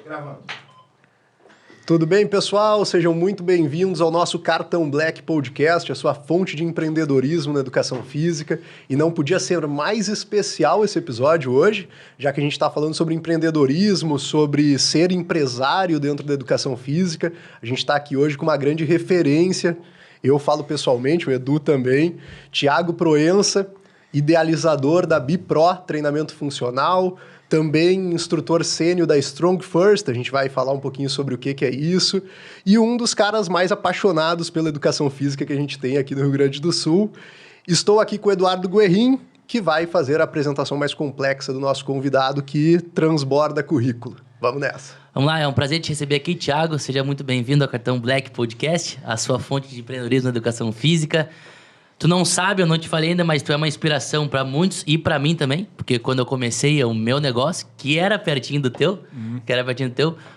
Gravando. Tudo bem, pessoal? Sejam muito bem-vindos ao nosso Cartão Black Podcast, a sua fonte de empreendedorismo na educação física. E não podia ser mais especial esse episódio hoje, já que a gente está falando sobre empreendedorismo, sobre ser empresário dentro da educação física. A gente está aqui hoje com uma grande referência. Eu falo pessoalmente, o Edu também. Thiago Proença, idealizador da BiPro, treinamento funcional, também instrutor sênior da Strong First, a gente vai falar um pouquinho sobre o que é isso, e um dos caras mais apaixonados pela educação física que a gente tem aqui no Rio Grande do Sul. Estou aqui com o Eduardo Guerrin, que vai fazer a apresentação mais complexa do nosso convidado, que transborda currículo. Vamos nessa. Vamos lá, é um prazer te receber aqui, Thiago. Seja muito bem-vindo ao Cartão Black Podcast, a sua fonte de empreendedorismo na educação física. Tu não sabe, eu não te falei ainda, mas tu é uma inspiração para muitos e para mim também, porque quando eu comecei o meu negócio, que era pertinho do teu,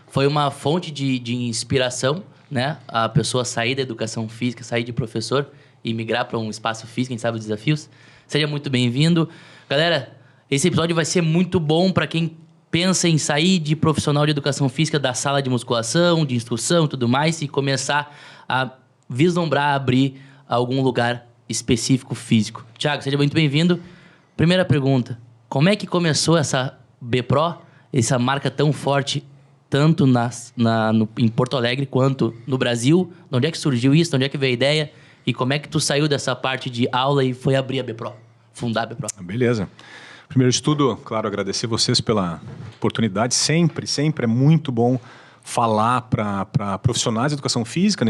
foi uma fonte de inspiração, né? A pessoa sair da educação física, sair de professor e migrar para um espaço físico, a gente sabe os desafios. Seja muito bem-vindo. Galera, esse episódio vai ser muito bom para quem pensa em sair de profissional de educação física da sala de musculação, de instrução e tudo mais e começar a vislumbrar, abrir algum lugar específico físico. Thiago, seja muito bem-vindo. Primeira pergunta, como é que começou essa BiPro, essa marca tão forte, tanto em Porto Alegre quanto no Brasil? De onde é que surgiu isso? De onde é que veio a ideia? E como é que tu saiu dessa parte de aula e foi abrir a BiPro, fundar a BiPro? Beleza. Primeiro de tudo, claro, agradecer vocês pela oportunidade. Sempre é muito bom falar para profissionais de educação física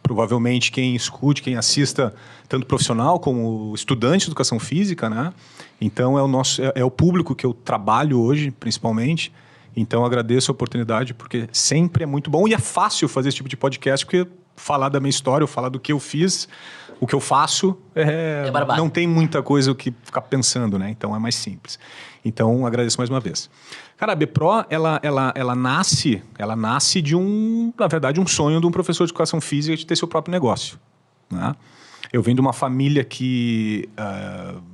provavelmente quem escute, quem assista, tanto profissional como estudante de educação física, né? Então é o público que eu trabalho hoje, principalmente. Então agradeço a oportunidade, porque sempre é muito bom e é fácil fazer esse tipo de podcast, porque falar da minha história, falar do que eu fiz, o que eu faço, não tem muita coisa o que ficar pensando, né? Então é mais simples. Então agradeço mais uma vez. Cara, a BiPro, ela nasce de na verdade, um sonho de um professor de educação física de ter seu próprio negócio, né? Eu venho de uma família que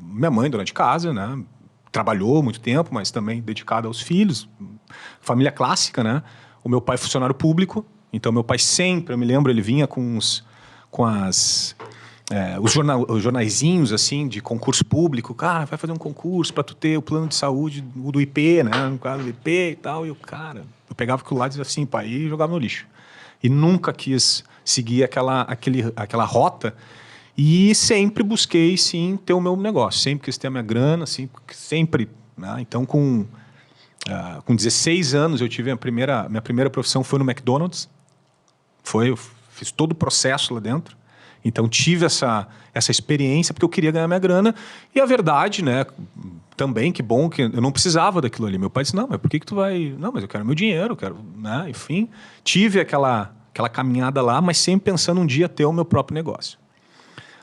minha mãe, dona de casa, né, trabalhou muito tempo, mas também dedicada aos filhos. Família clássica, né? O meu pai é funcionário público, então meu pai sempre, eu me lembro, ele vinha os jornaizinhos assim de concurso público. Cara, vai fazer um concurso para tu ter o plano de saúde do IP, né? No caso do IP e tal. E eu pegava aquilo lá e dizia assim, pai, e jogava no lixo. E nunca quis seguir aquela rota. E sempre busquei, sim, ter o meu negócio. Sempre quis ter a minha grana, assim, sempre. Né? Então, com 16 anos, eu tive minha primeira profissão foi no McDonald's. Eu fiz todo o processo lá dentro. Então, tive essa experiência porque eu queria ganhar minha grana. E a verdade, né, também, que bom que eu não precisava daquilo ali. Meu pai disse, não, mas por que tu vai... Não, mas eu quero meu dinheiro, eu quero... Né? Enfim, tive aquela caminhada lá, mas sempre pensando um dia ter o meu próprio negócio.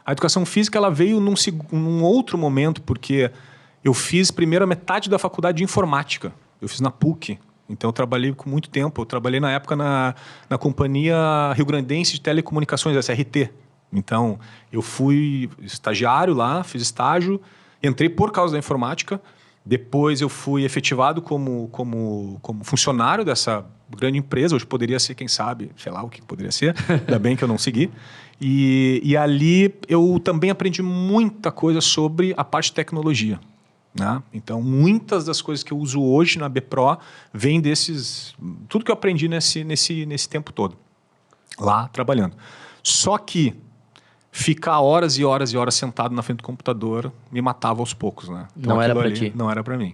A educação física, ela veio num outro momento, porque eu fiz primeiro a metade da faculdade de informática. Eu fiz na PUC. Então, eu trabalhei com muito tempo. Eu trabalhei, na época, na Companhia Rio Grandense de Telecomunicações, SRT. Então, eu fui estagiário lá, fiz estágio, entrei por causa da informática, depois eu fui efetivado como funcionário dessa grande empresa, hoje poderia ser, quem sabe, sei lá o que poderia ser, ainda bem que eu não segui. E ali eu também aprendi muita coisa sobre a parte de tecnologia. Né? Então, muitas das coisas que eu uso hoje na BiPro vêm tudo que eu aprendi nesse tempo todo, lá trabalhando. Só que ficar horas e horas e horas sentado na frente do computador me matava aos poucos, né? Então, não era para ti. Não era para mim.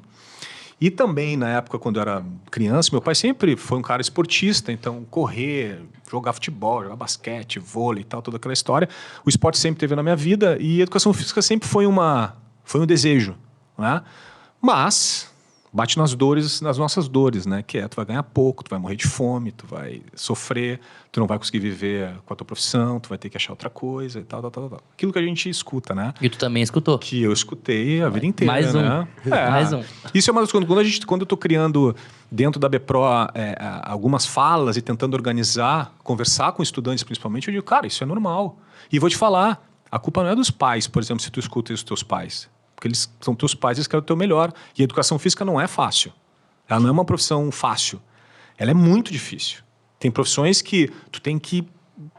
E também, na época, quando eu era criança, meu pai sempre foi um cara esportista, então correr, jogar futebol, jogar basquete, vôlei e tal, toda aquela história. O esporte sempre teve na minha vida e a educação física sempre foi um desejo, né? Mas bate nas nossas dores, né? Que tu vai ganhar pouco, tu vai morrer de fome, tu vai sofrer, tu não vai conseguir viver com a tua profissão, tu vai ter que achar outra coisa e tal. Aquilo que a gente escuta, né? E tu também escutou? Que eu escutei a vida inteira, mais um. Né? Mais um. Isso é uma das coisas. Quando eu tô criando dentro da BiPro algumas falas e tentando organizar, conversar com estudantes principalmente, eu digo, cara, isso é normal. E vou te falar, a culpa não é dos pais, por exemplo, se tu escuta os teus pais. Porque eles são teus pais e eles querem o teu melhor. E a educação física não é fácil. Ela não é uma profissão fácil. Ela é muito difícil. Tem profissões que tu tem que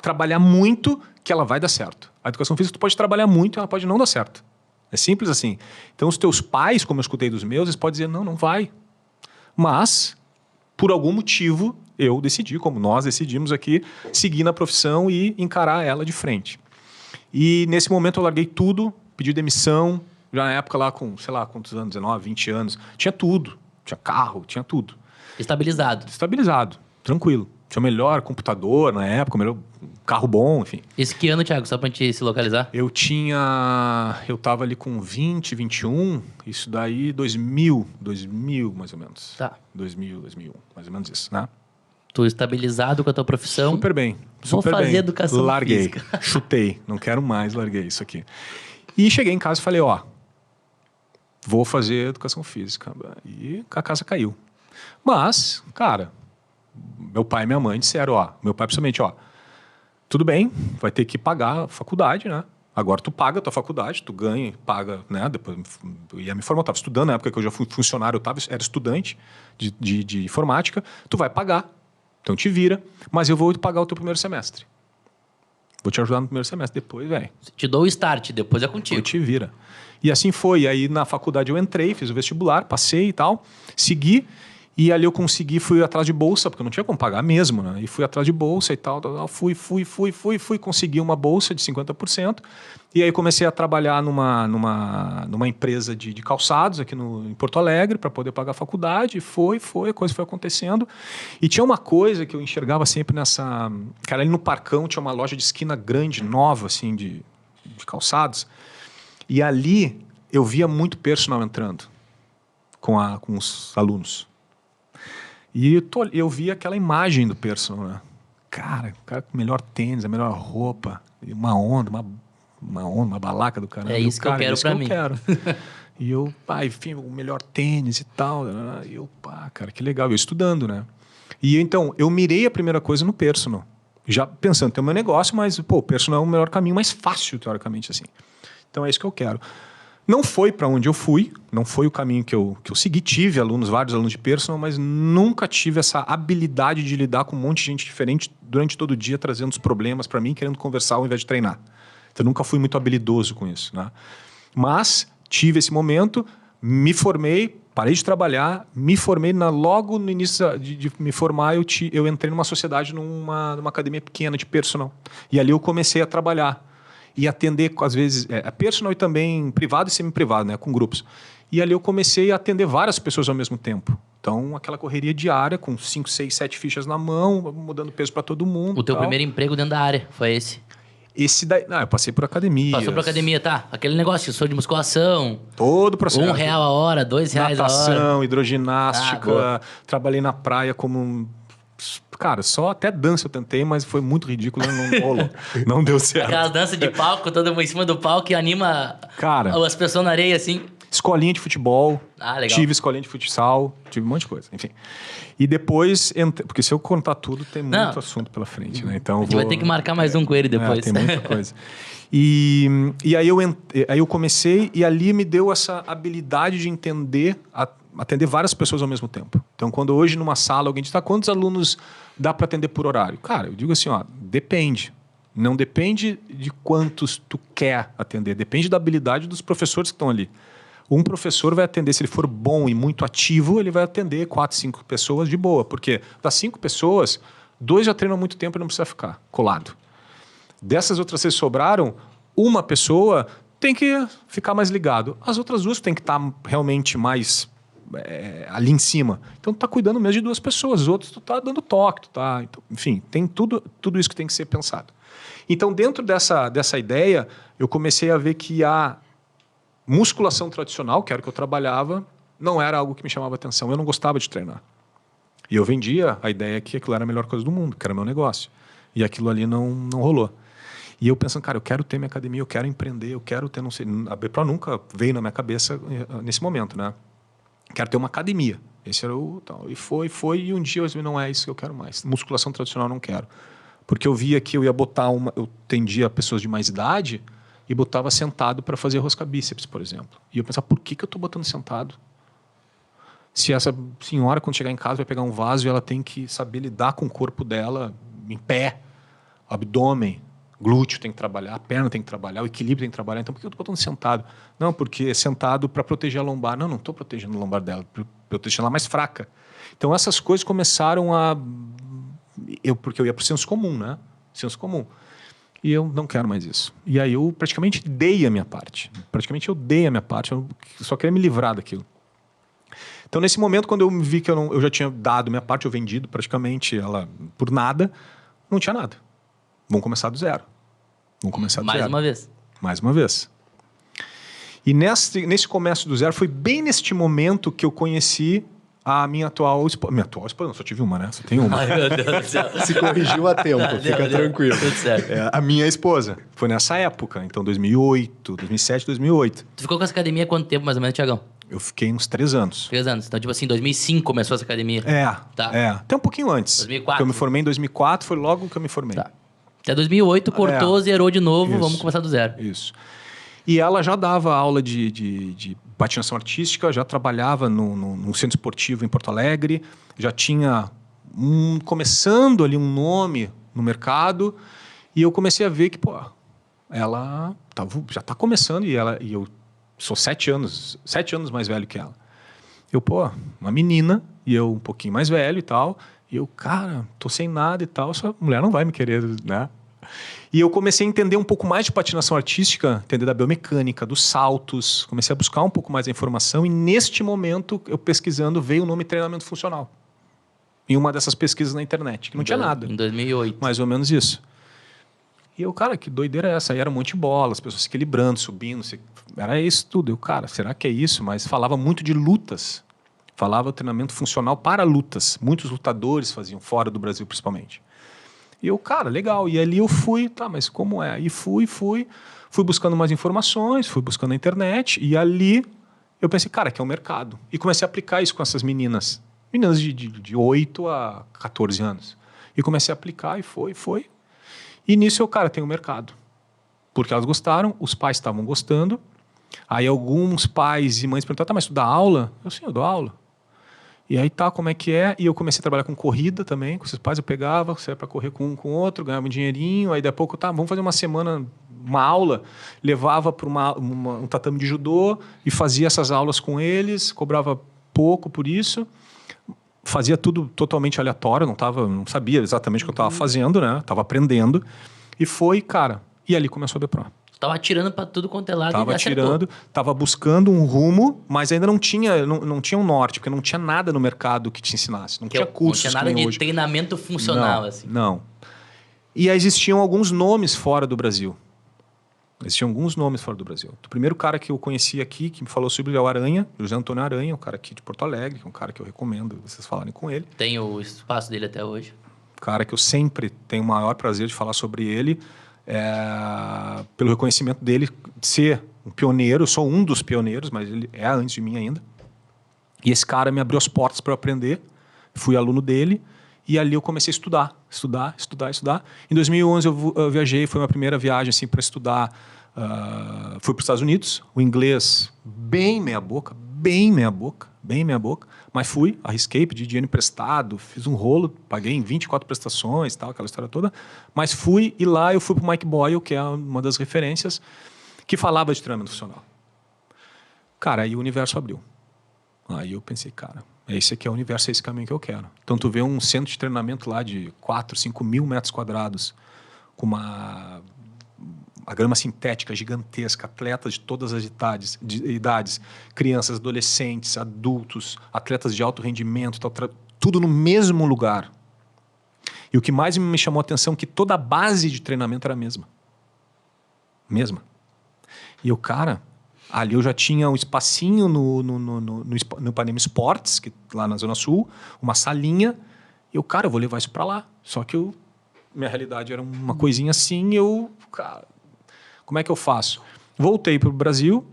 trabalhar muito que ela vai dar certo. A educação física tu pode trabalhar muito e ela pode não dar certo. É simples assim. Então os teus pais, como eu escutei dos meus, eles podem dizer, não vai. Mas, por algum motivo, eu decidi, como nós decidimos aqui, seguir na profissão e encarar ela de frente. E nesse momento eu larguei tudo, pedi demissão, já na época lá com, sei lá, quantos anos, 19, 20 anos. Tinha tudo. Tinha carro, tinha tudo. Estabilizado, tranquilo. Tinha o melhor computador na época, o melhor carro bom, enfim. Esse que ano, Thiago? Só pra gente se localizar. Eu tava ali com 20, 21, isso daí 2000 mais ou menos. Tá. 2001, mais ou menos isso, né? Tô estabilizado com a tua profissão. Super bem. Vou Super fazer bem. educação Larguei, física. chutei, não quero mais, larguei isso aqui. E cheguei em casa e falei, vou fazer educação física. E a casa caiu. Mas, cara, meu pai e minha mãe disseram, meu pai principalmente, tudo bem, vai ter que pagar a faculdade, né? Agora tu paga a tua faculdade, tu ganha, paga, né? Depois eu ia me formar, eu estava estudando na época que eu já fui funcionário, era estudante de informática, tu vai pagar, então te vira, mas eu vou pagar o teu primeiro semestre. Vou te ajudar no primeiro semestre, depois, velho. Te dou o start, depois é contigo. Te vira. E assim foi, aí na faculdade eu entrei, fiz o vestibular, passei e tal, segui, e ali eu fui atrás de bolsa, porque eu não tinha como pagar mesmo, né? E fui atrás de bolsa e tal, fui, consegui uma bolsa de 50%, e aí comecei a trabalhar numa empresa de calçados aqui em Porto Alegre, para poder pagar a faculdade, a coisa foi acontecendo. E tinha uma coisa que eu enxergava sempre cara, ali no Parcão tinha uma loja de esquina grande, nova, assim, de calçados, e ali eu via muito personal entrando com os alunos. E eu vi aquela imagem do personal, né? Cara, o cara com o melhor tênis, a melhor roupa, uma onda, uma balaca do caramba. É isso que eu quero pra mim. E eu, enfim, o melhor tênis e tal. E eu, cara, que legal. Eu estudando, né? E então, eu mirei a primeira coisa no personal. Já pensando, tem o meu negócio, mas, o personal é o melhor caminho, mais fácil, teoricamente, assim. Então, é isso que eu quero. Não foi para onde eu fui, não foi o caminho que eu segui. Tive vários alunos de personal, mas nunca tive essa habilidade de lidar com um monte de gente diferente durante todo o dia, trazendo os problemas para mim, querendo conversar ao invés de treinar. Então, nunca fui muito habilidoso com isso, né? Mas tive esse momento, me formei, parei de trabalhar, me formei logo no início de me formar, eu entrei numa sociedade, numa academia pequena de personal. E ali eu comecei a trabalhar. E atender, às vezes, personal e também privado e semi-privado, né, com grupos. E ali eu comecei a atender várias pessoas ao mesmo tempo. Então, aquela correria diária, com 5, 6, 7 fichas na mão, mudando peso para todo mundo. O teu primeiro emprego dentro da área foi esse? Esse daí... Não, eu passei por academia. Passou por academia, tá. Aquele negócio, sou de musculação. Todo o processo. R$1 a hora, R$2 a hora. Natação, hidroginástica. Trabalhei na praia como... Cara, só até dança eu tentei, mas foi muito ridículo, não rolou. Não deu certo. Aquelas danças de palco, todo mundo em cima do palco e anima as pessoas na areia, assim. Escolinha de futebol. Legal. Tive escolinha de futsal, tive um monte de coisa, enfim. E depois, porque se eu contar tudo, tem muito assunto pela frente, né? Então, a gente vai ter que marcar mais um com ele depois. Tem muita coisa. E aí eu comecei, e ali me deu essa habilidade de atender várias pessoas ao mesmo tempo. Então, quando hoje numa sala alguém diz, quantos alunos dá para atender por horário? Cara, eu digo assim, depende. Não depende de quantos tu quer atender, depende da habilidade dos professores que estão ali. Um professor vai atender, se ele for bom e muito ativo, ele vai atender 4, 5 pessoas de boa. Porque das 5 pessoas, 2 já treinam há muito tempo e não precisa ficar colado. Dessas outras que sobraram, uma pessoa tem que ficar mais ligado. As outras 2 tem que estar realmente mais ali em cima. Então, tu tá cuidando mesmo de 2 pessoas. Os outros, tu tá dando toque. Então, enfim, tem tudo isso que tem que ser pensado. Então, dentro dessa ideia, eu comecei a ver que a musculação tradicional, que era o que eu trabalhava, não era algo que me chamava atenção. Eu não gostava de treinar. E eu vendia a ideia que aquilo era a melhor coisa do mundo, que era meu negócio. E aquilo ali não rolou. E eu pensando, cara, eu quero ter minha academia, eu quero empreender, eu quero ter, não sei... A BPRO nunca veio na minha cabeça nesse momento, né? Quero ter uma academia. Esse era o tal. E foi, e um dia eu disse, não é isso que eu quero mais. Musculação tradicional eu não quero. Porque eu via que eu ia botar eu tendia pessoas de mais idade e botava sentado para fazer rosca bíceps, por exemplo. E eu pensava, por que eu estou botando sentado? se essa senhora, quando chegar em casa, vai pegar um vaso e ela tem que saber lidar com o corpo dela em pé, abdômen, glúteo tem que trabalhar, a perna tem que trabalhar, o equilíbrio tem que trabalhar. Então, por que eu estou botando sentado? Não, porque é sentado para proteger a lombar. Não estou protegendo a lombar dela, eu estou deixando ela mais fraca. Então, essas coisas começaram a... porque eu ia para o senso comum, né? Senso comum. E eu não quero mais isso. E aí eu praticamente dei a minha parte. Eu só queria me livrar daquilo. Então, nesse momento, quando eu vi que eu já tinha dado minha parte, eu vendido praticamente ela por nada, não tinha nada. Vamos começar do zero. Mais uma vez. Mais uma vez. E nesse começo do zero, foi bem neste momento que eu conheci a minha atual esposa. Minha atual esposa, não, só tive uma, né? Só tenho uma. Ai, meu Deus do céu. Se corrigiu a tempo, fica tranquilo. Tudo certo. A minha esposa. Foi nessa época, então 2007, 2008. Tu ficou com essa academia há quanto tempo, mais ou menos, Thiagão? Eu fiquei uns 3 anos. 3 anos. Então, tipo assim, em 2005 começou essa academia. Tá. Até um pouquinho antes. 2004. Porque eu me formei em 2004, foi logo que eu me formei. Tá. Até 2008, cortou, zerou de novo, Isso. vamos começar do zero. Isso. E ela já dava aula de patinação artística, já trabalhava num centro esportivo em Porto Alegre, já tinha começando ali um nome no mercado, e eu comecei a ver que, ela já está começando, e eu sou 7 anos mais velho que ela. Uma menina, e eu um pouquinho mais velho e tal, e eu, cara, tô sem nada e tal, essa mulher não vai me querer, né? E eu comecei a entender um pouco mais de patinação artística, entender da biomecânica, dos saltos, comecei a buscar um pouco mais a informação, e neste momento, eu pesquisando, veio o nome treinamento funcional. Em uma dessas pesquisas na internet, que não tinha nada. Em 2008. Mais ou menos isso. E eu, cara, que doideira é essa? Aí era um monte de bola, as pessoas se equilibrando, subindo, era isso tudo. Eu, cara, será que é isso? Mas falava muito de lutas. Falava treinamento funcional para lutas. Muitos lutadores faziam, fora do Brasil principalmente. E eu, cara, legal. E ali eu fui, mas como é? E fui buscando mais informações, fui buscando na internet. E ali eu pensei, cara, que é um mercado. E comecei a aplicar isso com essas meninas. Meninas de 8 a 14 anos. E comecei a aplicar e foi. E nisso eu, cara, tem um mercado. Porque elas gostaram, os pais estavam gostando. Aí alguns pais e mães perguntaram, mas tu dá aula? Eu, sim, eu dou aula. E aí como é que é? E eu comecei a trabalhar com corrida também, com esses pais eu pegava, saia para correr com um com o outro, ganhava um dinheirinho, aí daí a pouco, vamos fazer uma semana, uma aula, levava para um tatame de judô e fazia essas aulas com eles, cobrava pouco por isso, fazia tudo totalmente aleatório, não sabia exatamente o que eu estava fazendo, né? Estava aprendendo, e foi, cara, e ali começou a Bepro. Tava atirando para tudo quanto é lado. Tava atirando, tava buscando um rumo, mas ainda não tinha um norte, porque não tinha nada no mercado que te ensinasse. Não tinha cursos. Não tinha nada de treinamento funcional, assim. Não. E existiam alguns nomes fora do Brasil. O primeiro cara que eu conheci aqui, que me falou sobre o Aranha, José Antônio Aranha, um cara aqui de Porto Alegre, que é um cara que eu recomendo vocês falarem com ele. Tem o espaço dele até hoje. Cara que eu sempre tenho o maior prazer de falar sobre ele. Pelo reconhecimento dele de ser um pioneiro, eu sou um dos pioneiros, mas ele é antes de mim ainda. E esse cara me abriu as portas para eu aprender, fui aluno dele, e ali eu comecei a estudar. Em 2011 eu viajei, foi a minha primeira viagem assim, para estudar, fui para os Estados Unidos, o inglês bem meia boca, mas fui, arrisquei, pedi dinheiro emprestado, fiz um rolo, paguei em 24 prestações, tal, aquela história toda, mas fui, e lá eu fui para o Mike Boyle, que é uma das referências, que falava de treinamento funcional. Cara, aí o universo abriu. Aí eu pensei, cara, esse aqui é o universo, é esse caminho que eu quero. Então tu vê um centro de treinamento lá de 4, 5 mil metros quadrados, com a grama sintética gigantesca, atletas de todas as idades, crianças, adolescentes, adultos, atletas de alto rendimento, tudo no mesmo lugar. E o que mais me chamou a atenção é que toda a base de treinamento era a mesma. E eu, cara, ali eu já tinha um espacinho no Ipanema Esportes, que, lá na Zona Sul, uma salinha, e eu, cara, eu vou levar isso para lá. Só que minha realidade era uma coisinha assim, cara, como é que eu faço? Voltei para o Brasil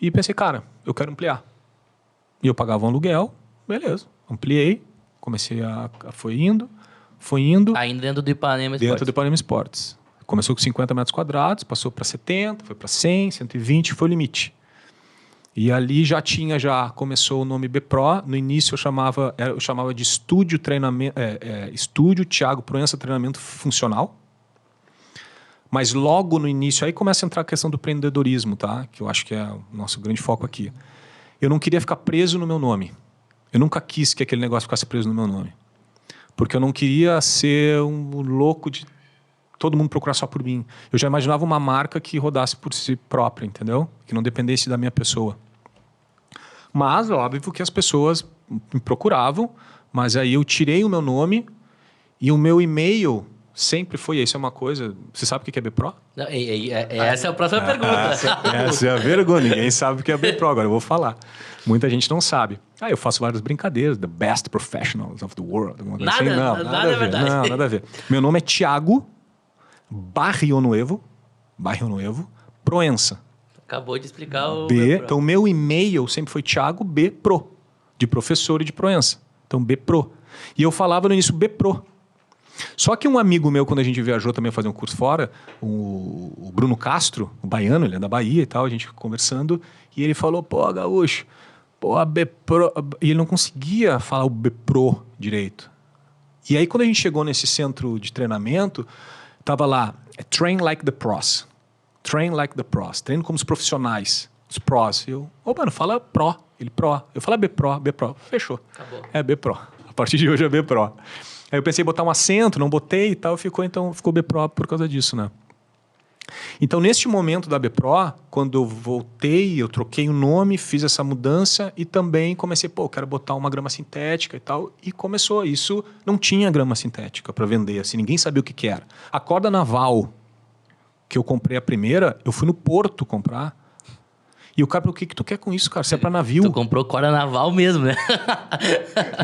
e pensei, cara, eu quero ampliar. E eu pagava um aluguel, beleza, ampliei, comecei foi indo. Ainda dentro do Ipanema Esportes. Dentro do Ipanema Esportes. Começou com 50 metros quadrados, passou para 70, foi para 100, 120, foi o limite. E ali começou o nome BPRO. No início eu chamava de Estúdio Estúdio Thiago Proença Treinamento Funcional. Mas logo no início aí começa a entrar a questão do empreendedorismo, tá? Que eu acho que é o nosso grande foco aqui. Eu não queria ficar preso no meu nome. Eu nunca quis que aquele negócio ficasse preso no meu nome. Porque eu não queria ser um louco de todo mundo procurar só por mim. Eu já imaginava uma marca que rodasse por si própria, entendeu? Que não dependesse da minha pessoa. Mas, óbvio que as pessoas me procuravam, mas aí eu tirei o meu nome e o meu e-mail sempre foi... Isso é uma coisa... Você sabe o que é BPRO? Não, essa é a próxima pergunta. Essa é a vergonha. Ninguém sabe o que é BPRO. Agora eu vou falar. Muita gente não sabe. Eu faço várias brincadeiras. The best professionals of the world. Nada, assim. Não, nada é verdade. Não, nada a ver. Meu nome é Thiago Barrionuevo Proença. Acabou de explicar o Então, meu e-mail sempre foi Thiago B Pro, de professor e de Proença. Então, B Pro. E eu falava no início B Pro. Só que um amigo meu, quando a gente viajou também fazer um curso fora, o Bruno Castro, o baiano, ele é da Bahia e tal, a gente conversando, e ele falou, pô, gaúcho, pô, a B Pro... E ele não conseguia falar o B Pro direito. E aí, quando a gente chegou nesse centro de treinamento, tava lá, Train Like the Pros. Train Like the Pros. Treino como os profissionais, os pros. Eu, mano, fala Pro. Ele Pro. Eu falo B Pro, B Pro. Fechou. Acabou. É B Pro. A partir de hoje é B Pro. Aí eu pensei em botar um acento, não botei e tal, ficou B Pro por causa disso, né? Então, neste momento da B Pro, quando eu voltei, eu troquei o nome, fiz essa mudança e também comecei, quero botar uma grama sintética e tal. E começou. Isso não tinha grama sintética para vender, assim, ninguém sabia o que era. A corda naval que eu comprei a primeira, eu fui no porto comprar. E o cara falou, o que tu quer com isso, cara? Isso é para navio. Tu comprou corda naval mesmo, né?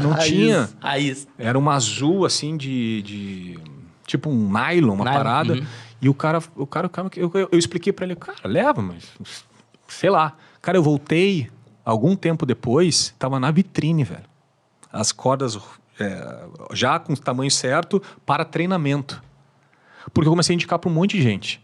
Não tinha. Raiz. Era uma azul, assim, de tipo um nylon, uma parada. Uhum. E o cara eu expliquei para ele, cara, leva, mas sei lá. Cara, eu voltei algum tempo depois, tava na vitrine, velho. As cordas já com o tamanho certo para treinamento. Porque eu comecei a indicar para um monte de gente.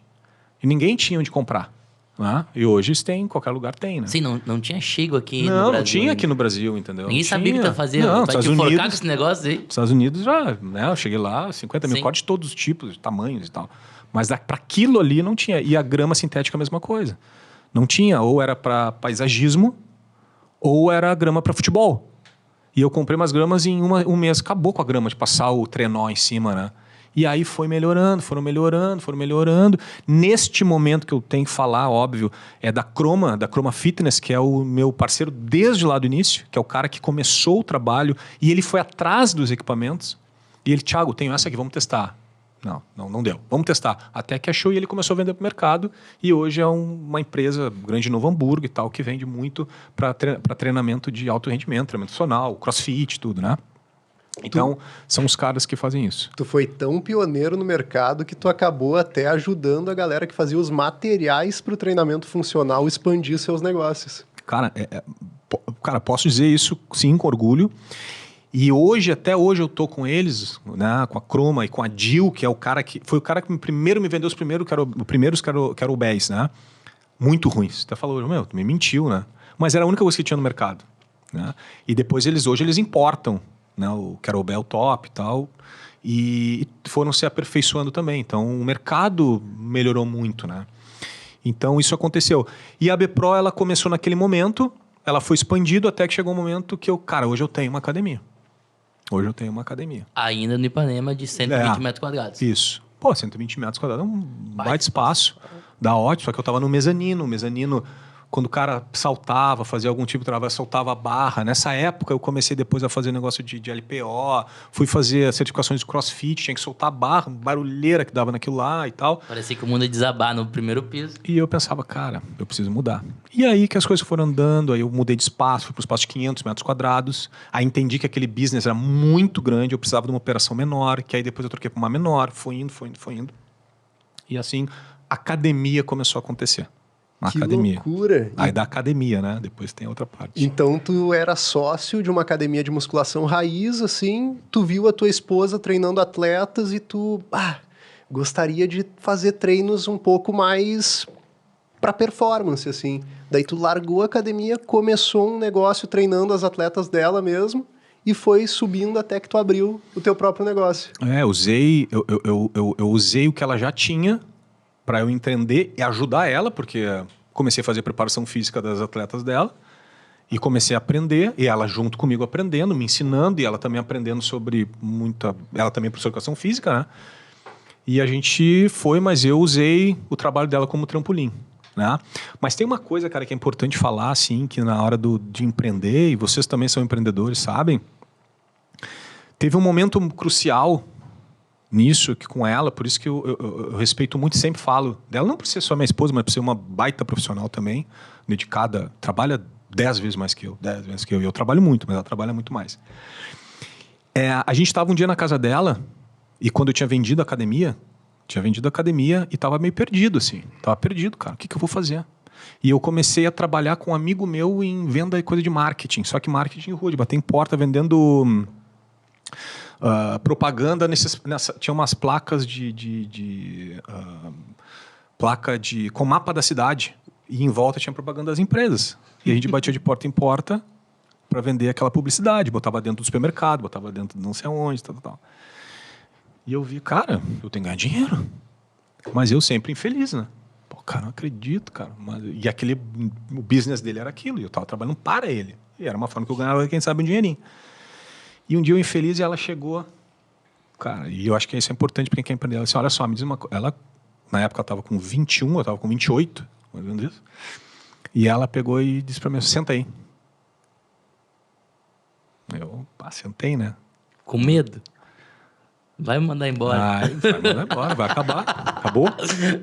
E ninguém tinha onde comprar. Né? E hoje tem, em qualquer lugar tem, né? Sim, não tinha Chigo aqui no Brasil. Não tinha aqui no Brasil, entendeu? Ninguém sabia o que tá fazendo. Não, vai te enforcar com esse negócio aí. Nos Estados Unidos já, né? Eu cheguei lá, 50 mil Sim. cortes de todos os tipos, de tamanhos e tal. Mas para aquilo ali não tinha. E a grama sintética a mesma coisa. Não tinha, ou era para paisagismo, ou era grama para futebol. E eu comprei umas gramas em um mês. Acabou com a grama de passar o trenó em cima, né? E aí foram melhorando. Neste momento que eu tenho que falar, óbvio, é da Croma Fitness, que é o meu parceiro desde lá do início, que é o cara que começou o trabalho, e ele foi atrás dos equipamentos. E ele, Thiago, tenho essa aqui, vamos testar. Não deu. Vamos testar. Até que achou e ele começou a vender para o mercado. E hoje é uma empresa grande de Novo Hamburgo e tal, que vende muito para treinamento de alto rendimento, treinamento funcional, crossfit, tudo, né? Então, são os caras que fazem isso. Tu foi tão pioneiro no mercado que tu acabou até ajudando a galera que fazia os materiais para o treinamento funcional expandir seus negócios. Cara, posso dizer isso sim com orgulho. E hoje, até hoje, eu tô com eles, né, com a Croma e com a Jill, que é o cara que... Foi o cara que primeiro me vendeu os primeiros, que era o BES, né? Muito ruins. Até falou, tu me mentiu, né? Mas era a única coisa que tinha no mercado. Né? E depois hoje eles importam, né, o Carobel Top e tal, e foram se aperfeiçoando também. Então, o mercado melhorou muito, né? Então, isso aconteceu. E a BPRO, ela começou naquele momento, ela foi expandindo até que chegou um momento que hoje eu tenho uma academia. Ainda no Ipanema, de 120 metros quadrados. Isso. 120 metros quadrados é um baita espaço. Dá ótimo, só que eu tava no mezanino. O mezanino, quando o cara saltava, fazia algum tipo de trabalho, soltava a barra. Nessa época, eu comecei depois a fazer negócio de LPO, fui fazer certificações de crossfit, tinha que soltar a barra, barulheira que dava naquilo lá e tal. Parecia que o mundo ia desabar no primeiro piso. E eu pensava, cara, eu preciso mudar. E aí que as coisas foram andando, aí eu mudei de espaço, fui para o espaço de 500 metros quadrados, aí entendi que aquele business era muito grande, eu precisava de uma operação menor, que aí depois eu troquei para uma menor, foi indo. E assim, a academia começou a acontecer. Academia. Loucura! Aí da academia, né? Depois tem outra parte. Então tu era sócio de uma academia de musculação raiz, assim, tu viu a tua esposa treinando atletas e tu, gostaria de fazer treinos um pouco mais pra performance, assim. Daí tu largou a academia, começou um negócio treinando as atletas dela mesmo e foi subindo até que tu abriu o teu próprio negócio. Eu usei o que ela já tinha para eu entender e ajudar ela, porque comecei a fazer preparação física das atletas dela e comecei a aprender, e ela junto comigo aprendendo, me ensinando, e ela também aprendendo sobre ela também é professora de educação física, né? E a gente foi, mas eu usei o trabalho dela como trampolim, né? Mas tem uma coisa, cara, que é importante falar, assim, que na hora de empreender, e vocês também são empreendedores, sabem? Teve um momento crucial nisso, que com ela, por isso que eu respeito muito, sempre falo dela, não por ser só minha esposa, mas por ser uma baita profissional também, dedicada, trabalha 10 vezes mais que eu, 10 vezes que eu. E eu trabalho muito, mas ela trabalha muito mais. A gente estava um dia na casa dela, e quando eu tinha vendido a academia e estava meio perdido, assim. Estava perdido, cara. O que eu vou fazer? E eu comecei a trabalhar com um amigo meu em venda e coisa de marketing. Só que marketing rude, bater em porta, vendendo propaganda. Tinha umas placas com mapa da cidade. E em volta tinha propaganda das empresas. E a gente batia de porta em porta para vender aquela publicidade. Botava dentro do supermercado, botava dentro de não sei aonde, tal. E eu vi, cara, eu tenho que ganhar dinheiro. Mas eu sempre infeliz, né? Pô, cara, não acredito, cara. O business dele era aquilo. E eu estava trabalhando para ele. E era uma forma que eu ganhava, quem sabe, um dinheirinho. E um dia eu infeliz e ela chegou... Cara, e eu acho que isso é importante para quem quer empreender. Ela disse, olha só, me diz uma coisa. Ela, na época, estava com 21, eu estava com 28. Mais ou menos isso. E ela pegou e disse para mim, senta aí. Eu, sentei, né? Com medo? Vai me mandar embora. Vai me mandar embora, vai acabar. Acabou?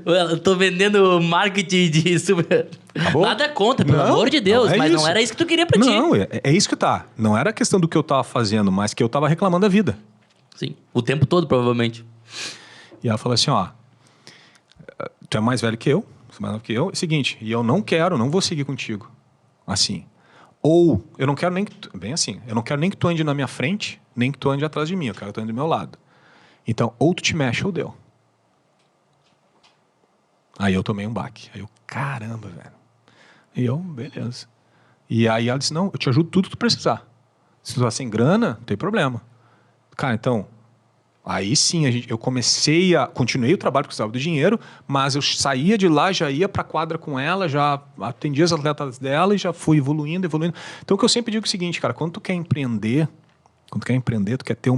Eu tô vendendo marketing de super... Acabou? Nada contra, pelo amor de Deus, mas isso. não era isso que tu queria pra ti. Não, é isso que tá. Não era a questão do que eu tava fazendo, mas que eu tava reclamando da vida. Sim, o tempo todo, provavelmente. E ela falou assim, ó, tu é mais velho que eu, você é mais novo que eu, é o seguinte, e eu não vou seguir contigo, assim. Ou, eu não quero nem que tu, bem assim, eu não quero nem que tu ande na minha frente, nem que tu ande atrás de mim, eu quero que tu ande do meu lado. Então, ou tu te mexe ou deu. Aí eu tomei um baque. Aí eu, caramba, velho. E eu, beleza. E aí ela disse, não, eu te ajudo tudo que tu precisar. Se tu tá sem grana, não tem problema. Cara, então, aí sim, eu continuei o trabalho porque eu precisava do dinheiro, mas eu saía de lá, já ia pra quadra com ela, já atendia as atletas dela e já fui evoluindo. Então, o que eu sempre digo é o seguinte, cara, quando tu quer empreender, tu quer ter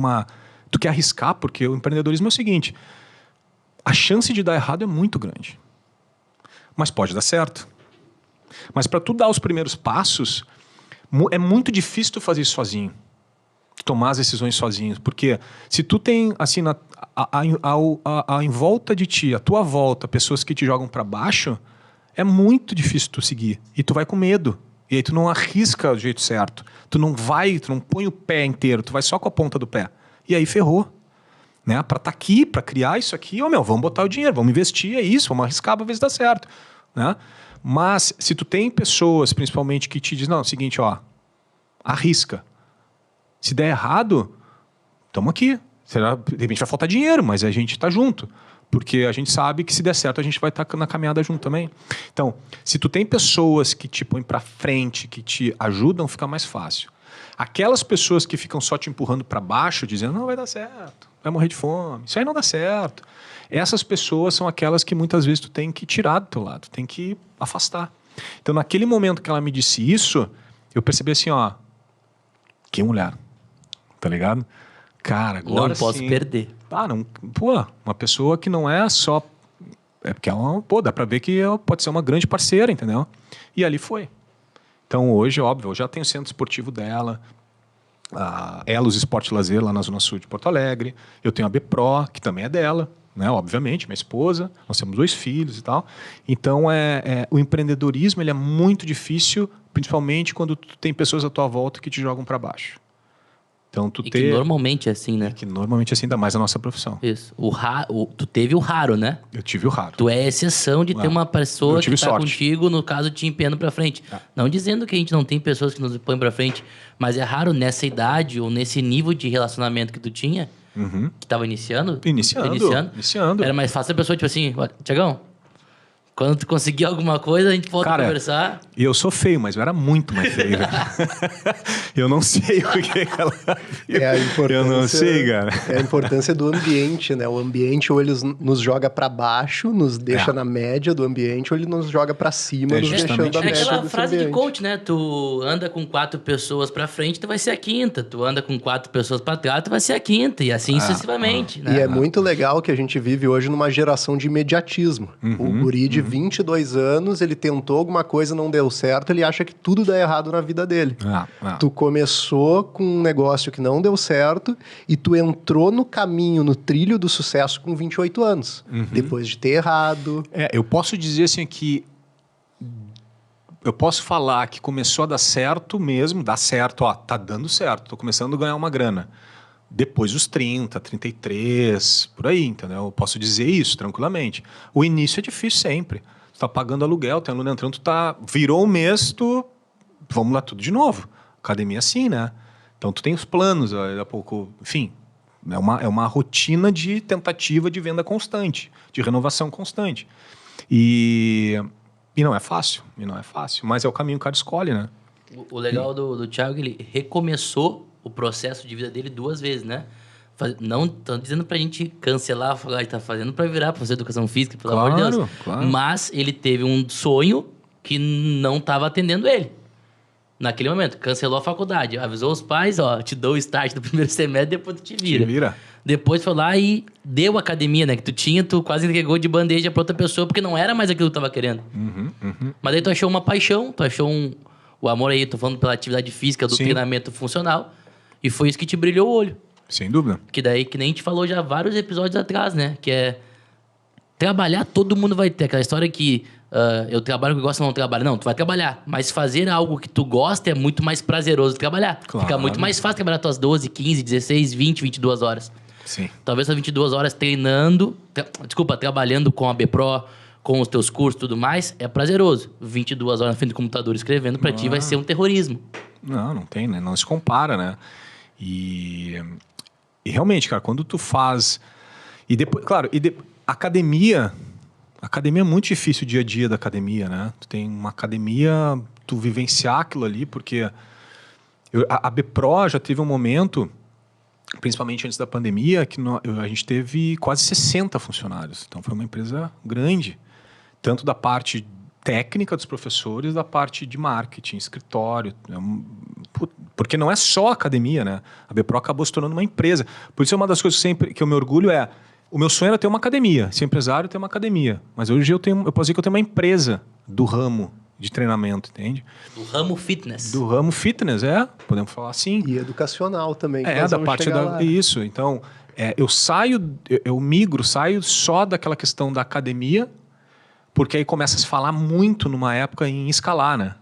tu quer arriscar, porque o empreendedorismo é o seguinte, a chance de dar errado é muito grande. Mas pode dar certo. Mas para tu dar os primeiros passos, é muito difícil tu fazer isso sozinho. Tomar as decisões sozinho. Porque se tu tem, assim, em volta de ti, a tua volta, pessoas que te jogam para baixo, é muito difícil tu seguir. E tu vai com medo. E aí tu não arrisca do jeito certo. Tu não põe o pé inteiro, tu vai só com a ponta do pé. E aí ferrou. Né? Para estar aqui, para criar isso aqui, vamos botar o dinheiro, vamos investir, é isso, vamos arriscar para ver se dá certo. Né? Mas se tu tem pessoas, principalmente, que te dizem, não, é o seguinte, ó, arrisca. Se der errado, estamos aqui. De repente vai faltar dinheiro, mas a gente está junto. Porque a gente sabe que se der certo, a gente vai estar na caminhada junto também. Então, se tu tem pessoas que te põem para frente, que te ajudam, fica mais fácil. Aquelas pessoas que ficam só te empurrando para baixo, dizendo, não vai dar certo, vai morrer de fome, isso aí não dá certo. Essas pessoas são aquelas que muitas vezes tu tem que tirar do teu lado, tem que afastar. Então, naquele momento que ela me disse isso, eu percebi assim, ó, que mulher, tá ligado? Cara, agora não posso perder. Uma pessoa que não é só... É porque dá pra ver que pode ser uma grande parceira, entendeu? E ali foi. Então, hoje, óbvio, eu já tenho o centro esportivo dela, a Elos Esporte Lazer, lá na Zona Sul de Porto Alegre. Eu tenho a B-Pro, que também é dela, né? Obviamente, minha esposa. Nós temos 2 filhos e tal. Então, o empreendedorismo ele é muito difícil, principalmente quando tu tem pessoas à tua volta que te jogam para baixo. Então, que normalmente é assim, né? E que normalmente é assim, ainda mais a nossa profissão. Isso. Tu teve o raro, né? Eu tive o raro. Tu é exceção de ter uma pessoa que tá contigo, no caso, te empenhando pra frente. Não dizendo que a gente não tem pessoas que nos põem pra frente, mas é raro nessa idade ou nesse nível de relacionamento que tu tinha, que tava iniciando. Iniciando. Era mais fácil a pessoa, tipo assim, Tiagão, Quando tu conseguir alguma coisa, a gente volta a conversar. E eu sou feio, mas eu era muito mais feio. Eu não sei o que ela... Eu não sei, cara. É a importância do ambiente, né? O ambiente ou ele nos joga para baixo, nos deixa na média do ambiente, ou ele nos joga para cima, nos deixando da média aquela desse frase ambiente. de coach, né? Tu anda com 4 pessoas para frente, tu vai ser a quinta. Tu anda com 4 pessoas para trás, tu vai ser a quinta. E assim sucessivamente, né? E é muito legal que a gente vive hoje numa geração de imediatismo. O guri de 22 anos, ele tentou alguma coisa, não deu certo, ele acha que tudo dá errado na vida dele. Tu começou com um negócio que não deu certo e tu entrou no caminho, no trilho do sucesso com 28 anos. Depois de ter errado. Eu posso dizer assim que... Eu posso falar que começou a dar certo mesmo, dá certo, tá dando certo, tô começando a ganhar uma grana. Depois dos 30, 33, por aí, entendeu? Eu posso dizer isso tranquilamente. O início é difícil sempre. Tu tá pagando aluguel, tem aluno entrando, virou um mês, vamos lá tudo de novo. Academia é assim, né? Então tu tem os planos, daqui a pouco, enfim, é uma rotina de tentativa de venda constante, de renovação constante. E não é fácil, mas é o caminho que o cara escolhe, né? O legal do Thiago, ele recomeçou o processo de vida dele 2 vezes, né? Não tô dizendo pra gente cancelar, falar, ele tá fazendo pra virar pra fazer educação física, pelo amor de Deus. Claro. Mas ele teve um sonho que não tava atendendo ele. Naquele momento, cancelou a faculdade, avisou os pais, te dou o start do primeiro semestre, depois tu te vira. Depois foi lá e deu a academia, né? Que tu quase entregou de bandeja pra outra pessoa, porque não era mais aquilo que tu tava querendo. Mas aí tu achou uma paixão, tu achou o amor aí, tô falando pela atividade física, do treinamento funcional, e foi isso que te brilhou o olho. Sem dúvida. Que daí, que nem a gente falou já vários episódios atrás, né? Que é trabalhar, todo mundo vai ter. Aquela história que eu trabalho que eu gosto, não trabalho. Não, tu vai trabalhar. Mas fazer algo que tu gosta é muito mais prazeroso trabalhar. Claro. Fica muito mais fácil trabalhar tuas 12, 15, 16, 20, 22 horas. Sim. Talvez as 22 horas trabalhando com a BPRO, com os teus cursos e tudo mais, é prazeroso. 22 horas na frente do computador escrevendo, pra ti vai ser um terrorismo. Não tem, né? Não se compara, né? E realmente, cara, quando tu faz... E depois, claro, academia é muito difícil o dia a dia da academia, né? Tu tem uma academia, tu vivenciar aquilo ali, porque a BPRO já teve um momento, principalmente antes da pandemia, que a gente teve quase 60 funcionários. Então foi uma empresa grande, tanto da parte técnica dos professores, da parte de marketing, escritório. Porque não é só academia, né? A BPRO acabou se tornando uma empresa. Por isso é uma das coisas que eu me orgulho o meu sonho era ter uma academia, ser empresário e ter uma academia. Mas hoje eu posso dizer que eu tenho uma empresa do ramo de treinamento, entende? Do ramo fitness. Do ramo fitness, podemos falar assim. E educacional também. Da parte da... Isso, então, eu migro, saio só daquela questão da academia, porque aí começa a se falar muito numa época em escalar, né?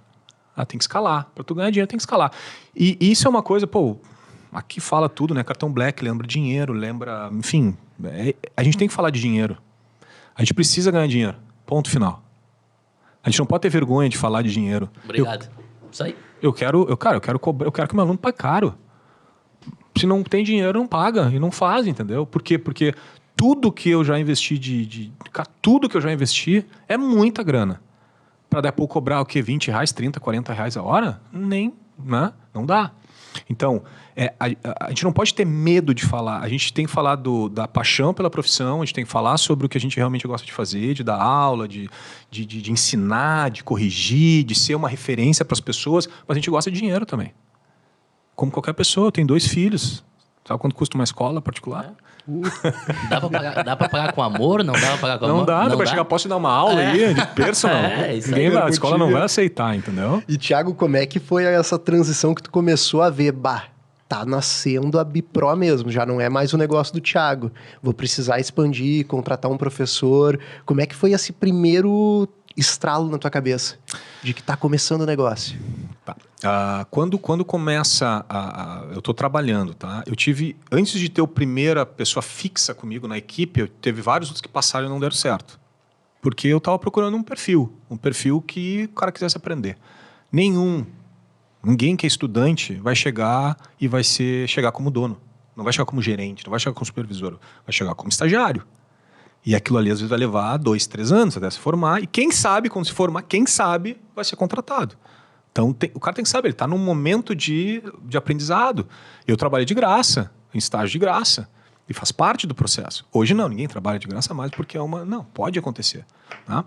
Tem que escalar. Para tu ganhar dinheiro, tem que escalar. E isso é uma coisa, aqui fala tudo, né? Cartão Black, lembra dinheiro, lembra... Enfim, a gente tem que falar de dinheiro. A gente precisa ganhar dinheiro. Ponto final. A gente não pode ter vergonha de falar de dinheiro. Obrigado. Isso aí. Eu quero cobrar, eu quero que o meu aluno pague caro. Se não tem dinheiro, não paga. E não faz, entendeu? Por quê? Porque tudo que eu já investi tudo que eu já investi é muita grana. Para daqui a pouco cobrar o quê? 20 reais, 30, 40 reais a hora? Nem, né? Não dá. Então, a gente não pode ter medo de falar. A gente tem que falar da paixão pela profissão, a gente tem que falar sobre o que a gente realmente gosta de fazer, de dar aula, de ensinar, de corrigir, de ser uma referência para as pessoas, mas a gente gosta de dinheiro também. Como qualquer pessoa, eu tenho 2 filhos. Sabe quanto custa uma escola particular? Dá pra pagar com amor? Não dá pra pagar com amor? Não dá pra chegar, posso te dar uma aula aí de personal? Ninguém vai, a escola não vai aceitar, entendeu? E, Thiago, como é que foi essa transição que tu começou a ver? Tá nascendo a BPRO mesmo, já não é mais o negócio do Thiago. Vou precisar expandir, contratar um professor. Como é que foi esse primeiro estralo na tua cabeça de que tá começando o negócio? Quando começa eu estou trabalhando, tá? Eu tive, antes de ter a primeira pessoa fixa comigo na equipe, eu teve vários outros que passaram e não deram certo. Porque eu estava procurando um perfil que o cara quisesse aprender. Ninguém que é estudante vai chegar e chegar como dono. Não vai chegar como gerente, não vai chegar como supervisor, vai chegar como estagiário. E aquilo ali, às vezes, vai levar 2, 3 anos até se formar. E quem sabe, quando se formar, quem sabe vai ser contratado. Então, o cara tem que saber, ele está num momento de aprendizado. Eu trabalhei de graça, em estágio de graça. E faz parte do processo. Hoje não, ninguém trabalha de graça mais porque é uma... Não, pode acontecer. Tá?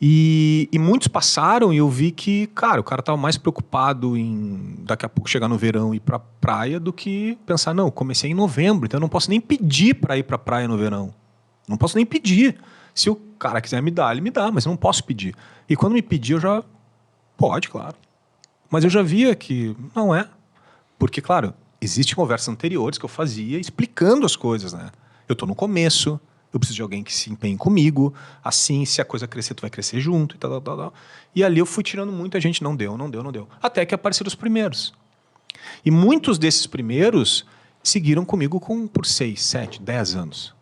E muitos passaram e eu vi que, cara, o cara estava mais preocupado em daqui a pouco chegar no verão e ir pra praia do que pensar, não, comecei em novembro, então eu não posso nem pedir para ir pra praia no verão. Não posso nem pedir. Se o cara quiser me dar, ele me dá, mas eu não posso pedir. E quando me pedir, eu já... Pode, claro. Mas eu já via que não é. Porque, claro, existem conversas anteriores que eu fazia explicando as coisas, né? Eu estou no começo, eu preciso de alguém que se empenhe comigo, assim, se a coisa crescer, tu vai crescer junto, e tal, tal, tal. E ali eu fui tirando muita gente, não deu. Até que apareceram os primeiros. E muitos desses primeiros seguiram comigo por 6, 7, 10 anos.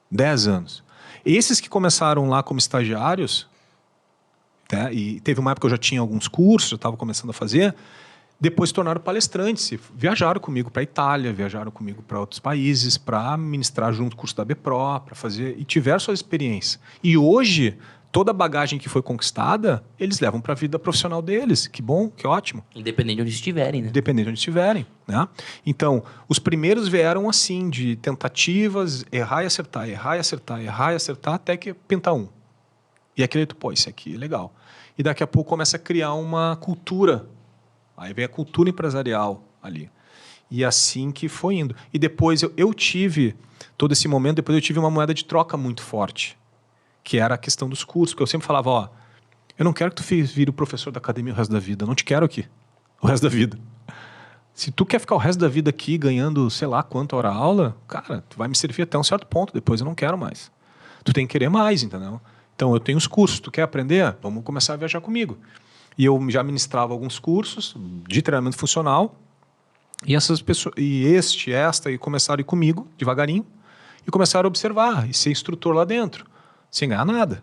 10 anos. Esses que começaram lá como estagiários, né, e teve uma época que eu já tinha alguns cursos, eu estava começando a fazer, depois se tornaram palestrantes, viajaram comigo para a Itália, viajaram comigo para outros países, para ministrar junto o curso da BPRO, para fazer, e tiveram suas experiências. E hoje, toda a bagagem que foi conquistada, eles levam para a vida profissional deles. Que bom, que ótimo. Independente de onde estiverem, né? Independente de onde estiverem, né? Então, os primeiros vieram assim, de tentativas, errar e acertar, errar e acertar, errar e acertar, até que pinta um. E aquele, pô, isso aqui é legal. E daqui a pouco começa a criar uma cultura. Aí vem a cultura empresarial ali. E assim que foi indo. E depois eu tive, todo esse momento, depois eu tive uma moeda de troca muito forte, que era a questão dos cursos, porque eu sempre falava, ó, eu não quero que tu vire o professor da academia o resto da vida, eu não te quero aqui o resto da vida. Se tu quer ficar o resto da vida aqui ganhando, sei lá quanto hora aula, cara, tu vai me servir até um certo ponto, depois eu não quero mais. Tu tem que querer mais, entendeu? Então eu tenho os cursos, tu quer aprender? Vamos começar a viajar comigo. E eu já ministrava alguns cursos de treinamento funcional, e essas pessoas, e começaram a ir comigo devagarinho, e começaram a observar, e ser instrutor lá dentro, sem ganhar nada.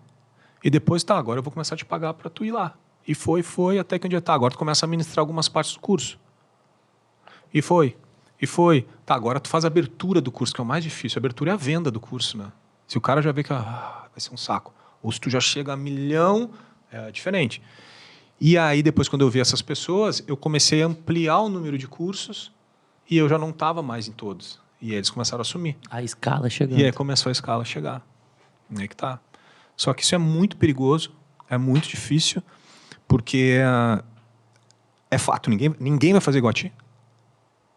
E depois, tá, agora eu vou começar a te pagar para tu ir lá. E foi, até que um dia, tá, agora tu começa a ministrar algumas partes do curso. E foi. Tá, agora tu faz a abertura do curso, que é o mais difícil. A abertura é a venda do curso, né? Se o cara já vê que vai ser um saco. Ou se tu já chega a 1 milhão, é diferente. E aí, depois, quando eu vi essas pessoas, eu comecei a ampliar o número de cursos e eu já não estava mais em todos. E aí eles começaram a assumir. A escala chegando. E aí começou a escala a chegar. Aí que tá. Só que isso é muito perigoso, é muito difícil, porque é fato, ninguém vai fazer igual a ti.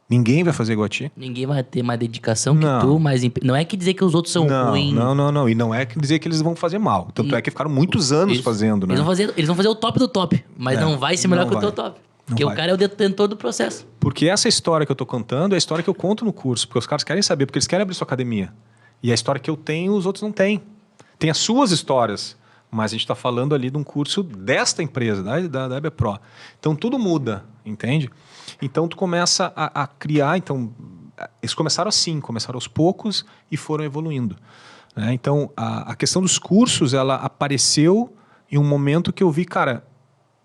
Ninguém vai fazer igual a ti. Ninguém vai ter mais dedicação que tu, mais não é que dizer que os outros são ruins. Não. E não é que dizer que eles vão fazer mal. Tanto é que ficaram muitos anos fazendo, né? Eles vão fazer o top do top, mas não vai ser melhor que o teu top. Porque o cara é o detentor do processo. Porque essa história que eu tô contando é a história que eu conto no curso. Porque os caras querem saber, porque eles querem abrir sua academia. E a história que eu tenho, os outros não têm. Tem as suas histórias, mas a gente está falando ali de um curso desta empresa, da BPRO. Então, tudo muda, entende? Então, tu começa a criar... Então, eles começaram assim, começaram aos poucos e foram evoluindo. Né? Então, a questão dos cursos, ela apareceu em um momento que eu vi, cara,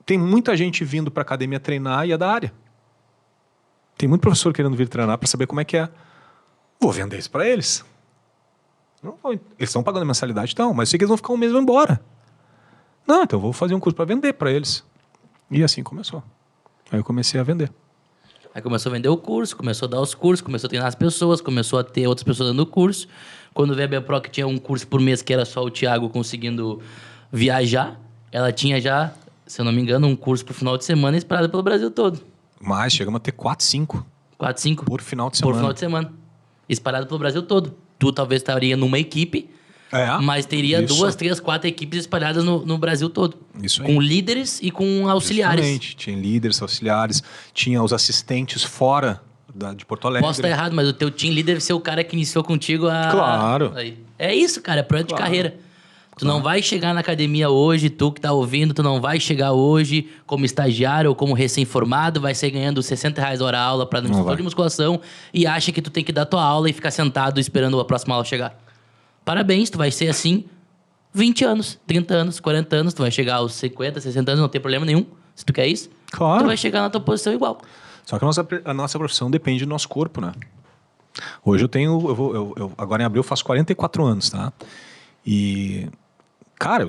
tem muita gente vindo para a academia treinar e é da área. Tem muito professor querendo vir treinar para saber como é que é. Vou vender isso para eles. Não, eles estão pagando mensalidade, então, mas eu sei que eles vão ficar um mês e vão embora. Não, então eu vou fazer um curso para vender para eles. E assim começou. Aí eu comecei a vender. Aí começou a vender o curso, começou a dar os cursos, começou a treinar as pessoas, começou a ter outras pessoas dando o curso. Quando veio a BPRO, que tinha um curso por mês, que era só o Thiago conseguindo viajar, ela tinha já, se eu não me engano, um curso por final de semana espalhado pelo Brasil todo. Mas chegamos a ter 4, 5. 4, 5? Por final de semana. Por final de semana. Espalhado pelo Brasil todo. Tu talvez estaria numa equipe, mas teria 2, 3, 4 equipes espalhadas no Brasil todo. Isso aí. Com líderes e com auxiliares. Justamente. Tinha líderes, auxiliares, tinha os assistentes fora de Porto Alegre. Posso estar errado, mas o teu team leader deve ser o cara que iniciou contigo a... Claro. É isso, cara, é projeto de carreira. Tu não vai chegar na academia hoje, tu que tá ouvindo, tu não vai chegar hoje como estagiário ou como recém-formado, vai ser ganhando R$60 hora aula para instrutor de musculação e acha que tu tem que dar tua aula e ficar sentado esperando a próxima aula chegar. Parabéns, tu vai ser assim 20 anos, 30 anos, 40 anos, tu vai chegar aos 50, 60 anos, não tem problema nenhum, se tu quer isso. Claro. Tu vai chegar na tua posição igual. Só que a nossa profissão depende do nosso corpo, né? Hoje eu tenho... Eu agora em abril eu faço 44 anos, tá? E, cara,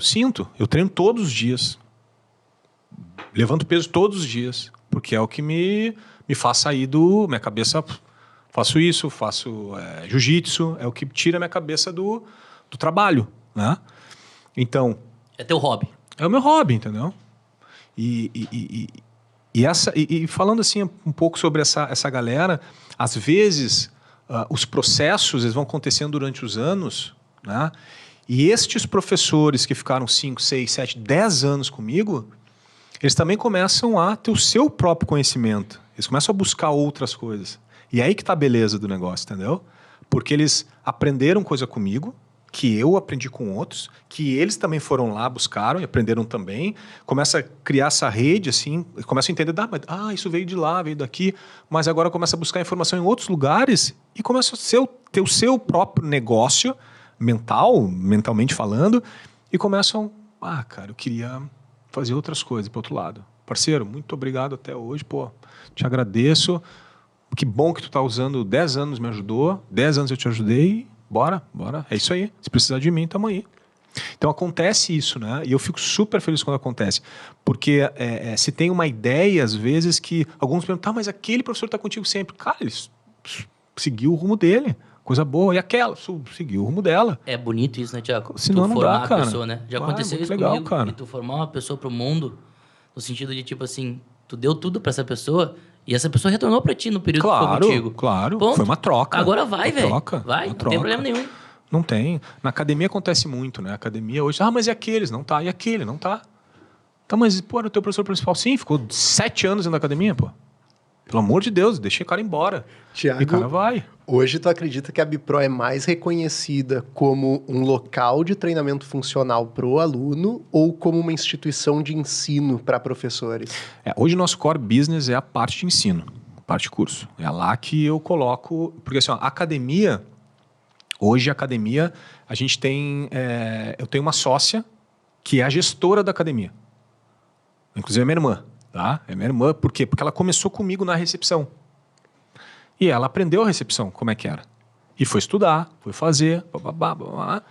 eu treino todos os dias. Levanto peso todos os dias. Porque é o que me faz sair minha cabeça... Faço isso, faço jiu-jitsu. É o que tira a minha cabeça do trabalho, né? Então... É teu hobby. É o meu hobby, entendeu? E falando assim um pouco sobre essa galera, às vezes os processos eles vão acontecendo durante os anos, né? E estes professores que ficaram 5, 6, 7, 10 anos comigo, eles também começam a ter o seu próprio conhecimento. Eles começam a buscar outras coisas. E aí que tá a beleza do negócio, entendeu? Porque eles aprenderam coisa comigo, que eu aprendi com outros, que eles também foram lá, buscaram e aprenderam também. Começa a criar essa rede, assim, começa a entender, isso veio de lá, veio daqui, mas agora começa a buscar informação em outros lugares e começa a ter o seu próprio negócio mentalmente falando, e começam, cara, eu queria fazer outras coisas para outro lado. Parceiro, muito obrigado até hoje, te agradeço, que bom que tu tá usando, 10 anos me ajudou, 10 anos eu te ajudei, bora, é isso aí. Se precisar de mim, tamo aí. Então acontece isso, né? E eu fico super feliz quando acontece. Porque se tem uma ideia, às vezes, que alguns perguntam, mas aquele professor tá contigo sempre. Cara, ele seguiu o rumo dele. Coisa boa. E aquela? Seguiu o rumo dela. É bonito isso, né, Tiago? Senão não dá, cara. A pessoa, né? Já aconteceu isso legal, comigo. Cara. E tu formar uma pessoa pro mundo, no sentido de, tipo assim, tu deu tudo pra essa pessoa e essa pessoa retornou pra ti no período que foi contigo. Claro, Ponto. Foi uma troca. Agora vai, velho. Vai, não tem problema nenhum. Não tem. Na academia acontece muito, né? A academia hoje, mas e aqueles? Não tá. E aquele? Não tá. Tá, mas, era o teu professor principal? Sim, ficou 7 anos na academia, Pelo amor de Deus, deixei o cara embora. Tiago, e o cara vai. Hoje tu acredita que a Bipro é mais reconhecida como um local de treinamento funcional para o aluno ou como uma instituição de ensino para professores? Hoje o nosso core business é a parte de ensino, a parte de curso. É lá que eu coloco... Porque assim, a academia... Hoje a academia, a gente tem... eu tenho uma sócia que é a gestora da academia. Inclusive é minha irmã. Tá? É minha irmã, por quê? Porque ela começou comigo na recepção. E ela aprendeu a recepção, como é que era. E foi estudar, foi fazer, blá.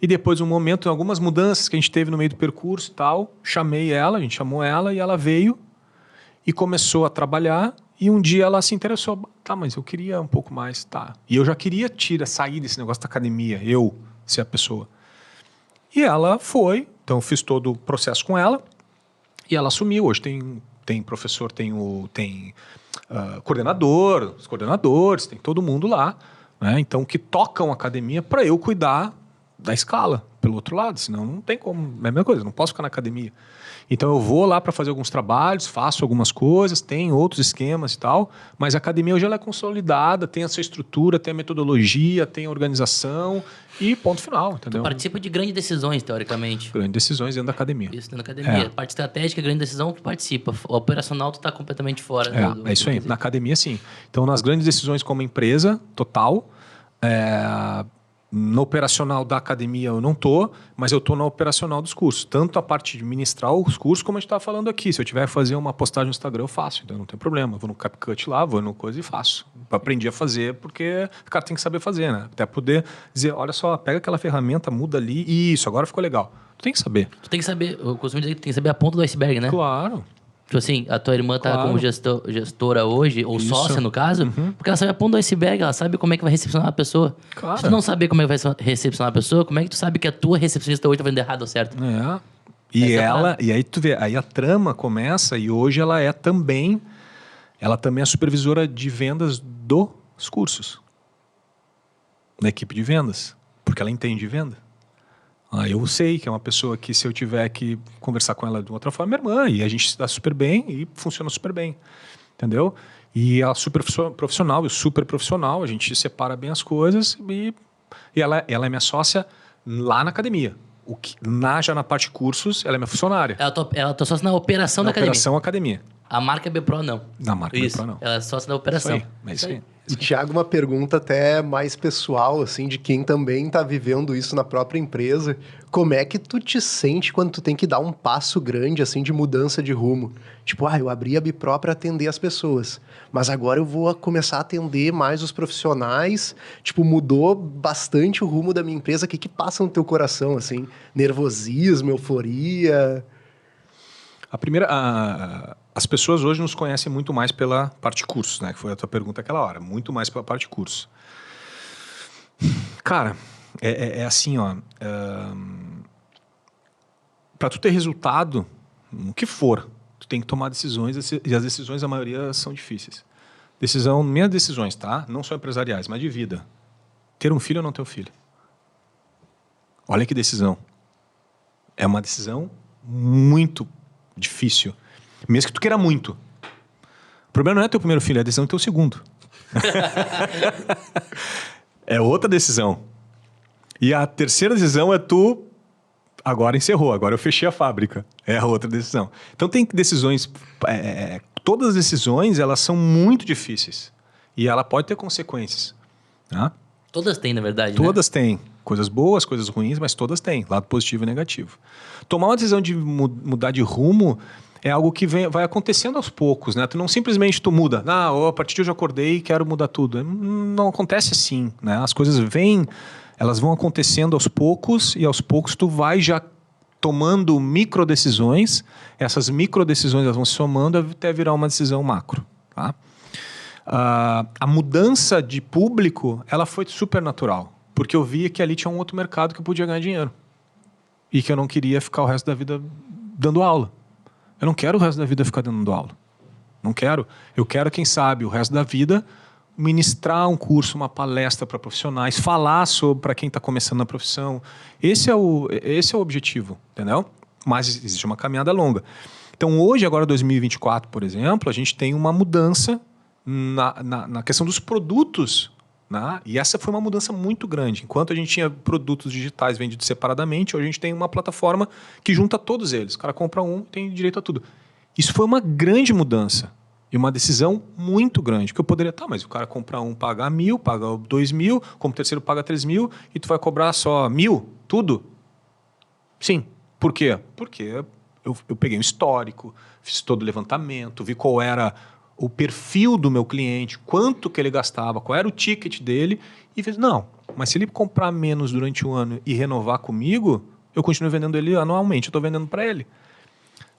E depois um momento, algumas mudanças que a gente teve no meio do percurso e tal, a gente chamou ela e ela veio e começou a trabalhar. E um dia ela se interessou, mas eu queria um pouco mais, tá. E eu já queria sair desse negócio da academia, eu ser a pessoa. E ela foi, então eu fiz todo o processo com ela. E ela assumiu. Hoje tem professor, tem coordenador, os coordenadores, tem todo mundo lá, né? Então, que tocam a academia para eu cuidar da escala, pelo outro lado. Senão não tem como, é a mesma coisa, não posso ficar na academia. Então eu vou lá para fazer alguns trabalhos, faço algumas coisas, tem outros esquemas e tal, mas a academia hoje ela é consolidada, tem a sua estrutura, tem a metodologia, tem a organização e ponto final, entendeu? Tu participa de grandes decisões, teoricamente. Grandes decisões dentro da academia. Isso, dentro da academia. Parte estratégica, grande decisão, tu participa. O operacional tu tá completamente fora. É isso aí. Na academia, sim. Então, nas grandes decisões como empresa, total, no operacional da academia eu não tô, mas eu tô no operacional dos cursos. Tanto a parte de ministrar os cursos, como a gente tá falando aqui. Se eu tiver que fazer uma postagem no Instagram, eu faço. Então não tem problema. Eu vou no CapCut lá, vou no coisa e faço. Aprendi a fazer porque o cara tem que saber fazer, né? Até poder dizer, olha só, pega aquela ferramenta, muda ali e isso, agora ficou legal. Tu tem que saber. Tu tem que saber, eu costumo dizer que tu tem que saber a ponta do iceberg, né? Claro. Tipo assim, a tua irmã tá como gestora hoje, ou sócia no caso, porque ela sabe a ponta do iceberg, ela sabe como é que vai recepcionar a pessoa. Claro. Se tu não saber como é que vai recepcionar a pessoa, como é que tu sabe que a tua recepcionista hoje tá fazendo errado ou certo? E aí tu vê, aí a trama começa e hoje ela também é a supervisora de vendas dos cursos. Da equipe de vendas. Porque ela entende de venda. Eu sei que é uma pessoa que se eu tiver que conversar com ela de outra forma, é minha irmã, e a gente se dá super bem e funciona super bem, entendeu? E ela é super profissional, eu super profissional, a gente separa bem as coisas e ela é minha sócia lá na academia. Já na parte de cursos, ela é minha funcionária. Ela é tua sócia na operação da academia. Operação academia. A marca Bipro não. Na marca Bipro não. Ela é sócia da operação. Isso aí. E, Thiago, uma pergunta até mais pessoal, assim, de quem também está vivendo isso na própria empresa. Como é que tu te sente quando tu tem que dar um passo grande, assim, de mudança de rumo? Tipo, eu abri a Bipro para atender as pessoas, mas agora eu vou começar a atender mais os profissionais. Tipo, mudou bastante o rumo da minha empresa. O que passa no teu coração, assim? Nervosismo, euforia? As pessoas hoje nos conhecem muito mais pela parte de cursos, né? Que foi a tua pergunta aquela hora. Muito mais pela parte de curso. Cara, é assim, ó. Para tu ter resultado, no que for, tu tem que tomar decisões, e as decisões, a maioria, são difíceis. Minhas decisões, tá? Não só empresariais, mas de vida. Ter um filho ou não ter um filho. Olha que decisão. É uma decisão muito difícil. Mesmo que tu queira muito. O problema não é teu primeiro filho, é a decisão do teu segundo. É outra decisão. E a terceira decisão é tu... Agora encerrou, agora eu fechei a fábrica. É a outra decisão. Então tem decisões... todas as decisões, elas são muito difíceis. E ela pode ter consequências. Tá? Todas têm, na verdade, Todas têm. Coisas boas, coisas ruins, mas todas têm. Lado positivo e negativo. Tomar uma decisão de mudar de rumo é algo que vai acontecendo aos poucos, né? Tu não simplesmente tu muda. A partir de hoje eu acordei e quero mudar tudo. Não acontece assim, né? As coisas elas vão acontecendo aos poucos e aos poucos tu vai já tomando micro decisões. Essas micro decisões elas vão se somando até virar uma decisão macro, tá? A mudança de público, ela foi super natural. Porque eu via que ali tinha um outro mercado que eu podia ganhar dinheiro. E que eu não queria ficar o resto da vida dando aula. Eu não quero o resto da vida ficar dando aula. Não quero. Eu quero, quem sabe, o resto da vida ministrar um curso, uma palestra para profissionais, falar sobre para quem está começando na profissão. Esse é o objetivo, entendeu? Mas existe uma caminhada longa. Então hoje, agora 2024, por exemplo, a gente tem uma mudança na questão dos produtos. E essa foi uma mudança muito grande. Enquanto a gente tinha produtos digitais vendidos separadamente, hoje a gente tem uma plataforma que junta todos eles. O cara compra um e tem direito a tudo. Isso foi uma grande mudança e uma decisão muito grande. Porque eu poderia, mas o cara compra um, paga 1.000, paga 2.000, como terceiro paga 3.000 e tu vai cobrar só 1.000, tudo? Sim. Por quê? Porque eu peguei um histórico, fiz todo o levantamento, vi qual era o perfil do meu cliente, quanto que ele gastava, qual era o ticket dele, e fez, mas se ele comprar menos durante um ano e renovar comigo, eu continuo vendendo ele anualmente, eu estou vendendo para ele.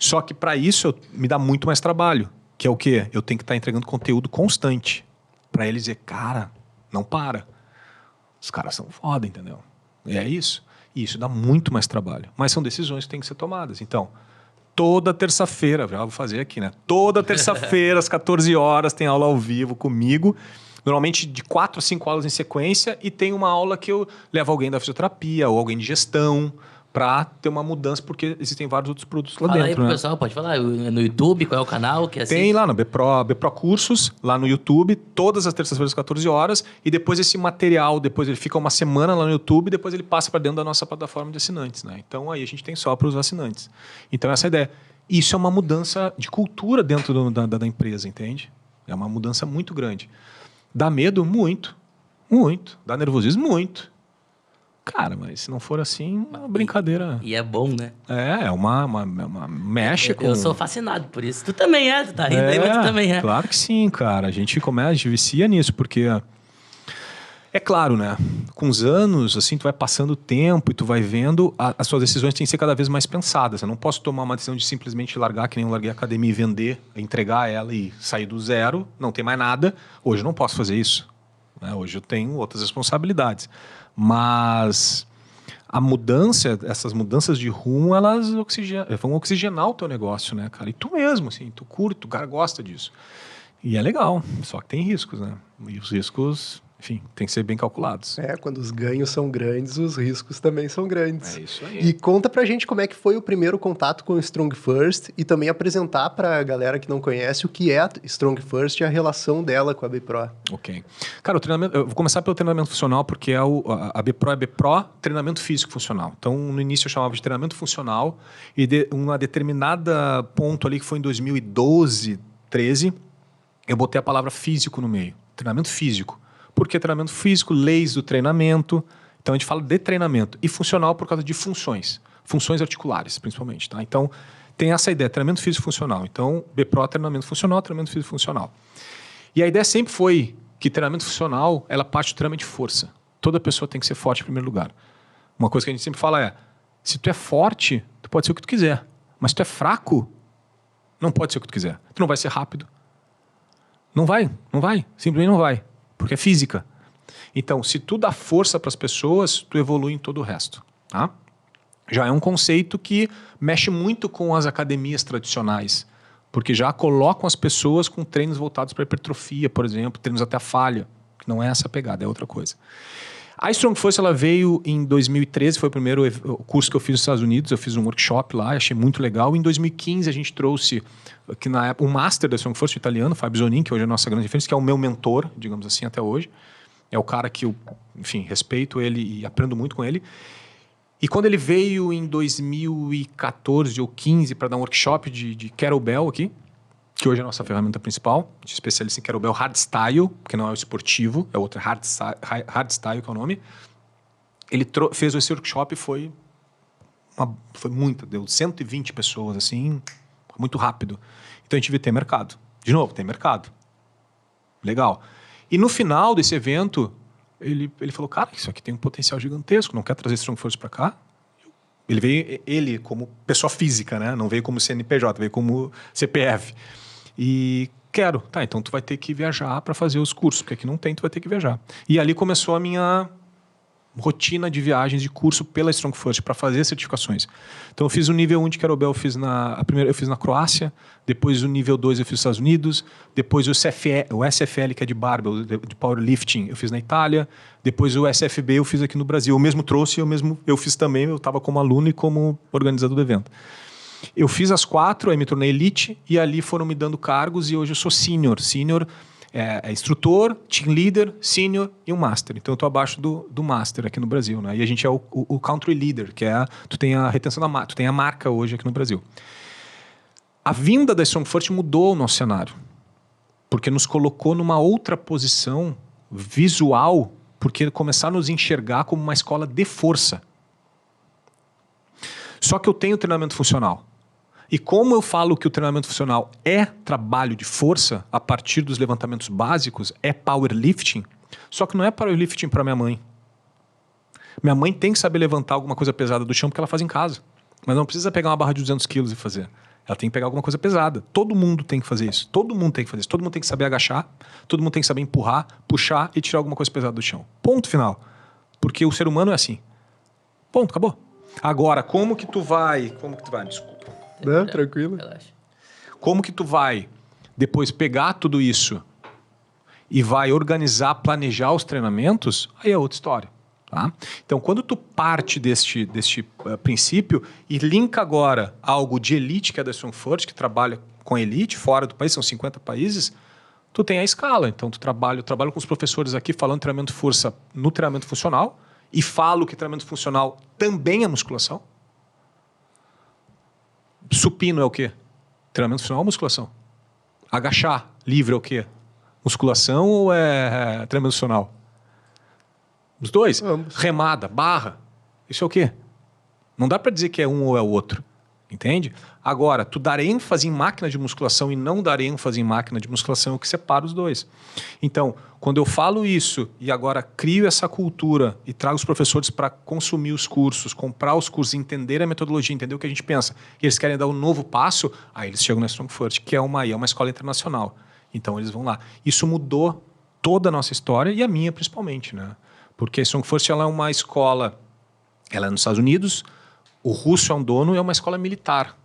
Só que para isso me dá muito mais trabalho, que é o quê? Eu tenho que estar entregando conteúdo constante, para ele dizer, cara, não para. Os caras são foda, entendeu? E é isso. E isso dá muito mais trabalho. Mas são decisões que têm que ser tomadas. Então, toda terça-feira, já vou fazer aqui, né? Toda terça-feira, às 14 horas, tem aula ao vivo comigo. Normalmente de 4 a 5 aulas em sequência. E tem uma aula que eu levo alguém da fisioterapia ou alguém de gestão para ter uma mudança, porque existem vários outros produtos lá dentro. Fala aí pro pessoal, pode falar. No YouTube, qual é o canal que assiste? Tem lá no Bipro Cursos, lá no YouTube, todas as terças-feiras às 14 horas. E depois esse material, depois ele fica uma semana lá no YouTube, depois ele passa para dentro da nossa plataforma de assinantes, né? Então aí a gente tem só para os assinantes. Então essa é a ideia. Isso é uma mudança de cultura dentro da empresa, entende? É uma mudança muito grande. Dá medo? Muito. Muito. Dá nervosismo? Muito. Cara, mas se não for assim, é uma brincadeira. E é bom, né? É uma mexe com... Eu sou fascinado por isso. Tu também tu tá rindo aí, mas tu também é. Claro que sim, cara. A gente vicia nisso, porque... É claro, né? Com os anos, assim, tu vai passando o tempo e tu vai vendo, as suas decisões têm que ser cada vez mais pensadas. Eu não posso tomar uma decisão de simplesmente largar, que nem eu larguei a academia e vender, entregar ela e sair do zero, não tem mais nada. Hoje eu não posso fazer isso. Né? Hoje eu tenho outras responsabilidades. Mas a mudança, essas mudanças de rumo, elas vão oxigenar o teu negócio, né, cara? E tu mesmo, assim, tu curte, o cara gosta disso. E é legal, só que tem riscos, né? E os riscos, enfim, tem que ser bem calculados. Quando os ganhos são grandes, os riscos também são grandes. É isso aí. E conta pra gente como é que foi o primeiro contato com o Strong First e também apresentar pra galera que não conhece o que é a Strong First e a relação dela com a Bipro. Ok. Cara, o treinamento, eu vou começar pelo treinamento funcional, porque a Bipro é Bipro, treinamento físico funcional. Então, no início eu chamava de treinamento funcional e uma determinada ponto ali, que foi em 2012, 13, eu botei a palavra físico no meio. treinamento físico. Por que treinamento físico? Leis do treinamento. Então a gente fala de treinamento. E funcional por causa de funções. Funções articulares, principalmente. Tá? Então tem essa ideia, treinamento físico funcional. Então BPRO, treinamento funcional, treinamento físico funcional. E a ideia sempre foi que treinamento funcional, ela parte do treinamento de força. Toda pessoa tem que ser forte em primeiro lugar. Uma coisa que a gente sempre fala é, se tu é forte, tu pode ser o que tu quiser. Mas se tu é fraco, não pode ser o que tu quiser. Tu não vai ser rápido. Não vai. Simplesmente não vai. Porque é física. Então, se tu dá força para as pessoas, tu evolui em todo o resto. Tá? Já é um conceito que mexe muito com as academias tradicionais. Porque já colocam as pessoas com treinos voltados para hipertrofia, por exemplo, treinos até a falha. Que não é essa pegada, é outra coisa. A Strong Force ela veio em 2013, foi o primeiro curso que eu fiz nos Estados Unidos. Eu fiz um workshop lá, achei muito legal. Em 2015 a gente trouxe que na época, um master da Strong Force, o italiano, Fabio Zonin, que hoje é a nossa grande referência, que é o meu mentor, digamos assim, até hoje. É o cara que eu, enfim, respeito ele e aprendo muito com ele. E quando ele veio em 2014 ou 15 para dar um workshop de kettlebell aqui, que hoje é a nossa ferramenta principal, a gente é especialista em kettlebell hardstyle, que não é o esportivo, é outro hardstyle que é o nome. Ele fez esse workshop e foi muita, deu 120 pessoas, assim, muito rápido. Então a gente viu ter mercado. De novo, tem mercado. Legal. E no final desse evento, ele falou, cara, isso aqui tem um potencial gigantesco, não quer trazer Strong Force para cá? Ele veio como pessoa física, né? Não veio como CNPJ, veio como CPF. E quero. Tá, então tu vai ter que viajar para fazer os cursos, porque aqui não tem, tu vai ter que viajar. E ali começou a minha rotina de viagens de curso pela Strong Force para fazer certificações. Então eu fiz o nível 1 de kettlebell, eu fiz na Croácia, depois o nível 2 eu fiz nos Estados Unidos, depois o SFL, que é de barbell, de powerlifting, eu fiz na Itália, depois o SFB eu fiz aqui no Brasil. Eu mesmo trouxe, eu fiz também, eu estava como aluno e como organizador do evento. Eu fiz as 4, aí me tornei elite e ali foram me dando cargos e hoje eu sou senior. Senior é instrutor, team leader, senior e um master. Então eu estou abaixo do master aqui no Brasil, né? E a gente é o country leader, que é tu tem a retenção da marca, tu tem a marca hoje aqui no Brasil. A vinda da Strong Force mudou o nosso cenário, porque nos colocou numa outra posição visual, porque começaram a nos enxergar como uma escola de força. Só que eu tenho treinamento funcional. E como eu falo que o treinamento funcional é trabalho de força, a partir dos levantamentos básicos, é powerlifting, só que não é powerlifting para minha mãe. Minha mãe tem que saber levantar alguma coisa pesada do chão porque ela faz em casa. Mas não precisa pegar uma barra de 200 quilos e fazer. Ela tem que pegar alguma coisa pesada. Todo mundo tem que fazer isso. Todo mundo tem que fazer isso. Todo mundo tem que saber agachar, todo mundo tem que saber empurrar, puxar e tirar alguma coisa pesada do chão. Ponto final. Porque o ser humano é assim. Ponto, acabou. Agora, como que tu vai... Desculpa. Não, tranquilo. Relaxa. Como que tu vai depois pegar tudo isso e vai organizar, planejar os treinamentos, aí é outra história. Tá? Então, quando tu parte deste princípio e linka agora algo de elite, que é da Strong Force, que trabalha com elite fora do país, são 50 países, tu tem a escala. Então, eu trabalho com os professores aqui falando de treinamento de força no treinamento funcional e falo que treinamento funcional também é musculação. Supino é o quê? Treinamento funcional ou musculação? Agachar livre é o quê? Musculação ou é treinamento funcional? Os dois? Ambos. Remada, barra. Isso é o quê? Não dá para dizer que é um ou é o outro. Entende? Agora, tu dar ênfase em máquina de musculação e não dar ênfase em máquina de musculação é o que separa os dois. Então, quando eu falo isso e agora crio essa cultura e trago os professores para consumir os cursos, comprar os cursos, entender a metodologia, entender o que a gente pensa, e eles querem dar um novo passo, aí eles chegam na Strong Force, que é uma escola internacional. Então, eles vão lá. Isso mudou toda a nossa história e a minha principalmente, né? Porque a Strong Force ela é uma escola, ela é nos Estados Unidos, o russo é um dono e é uma escola militar.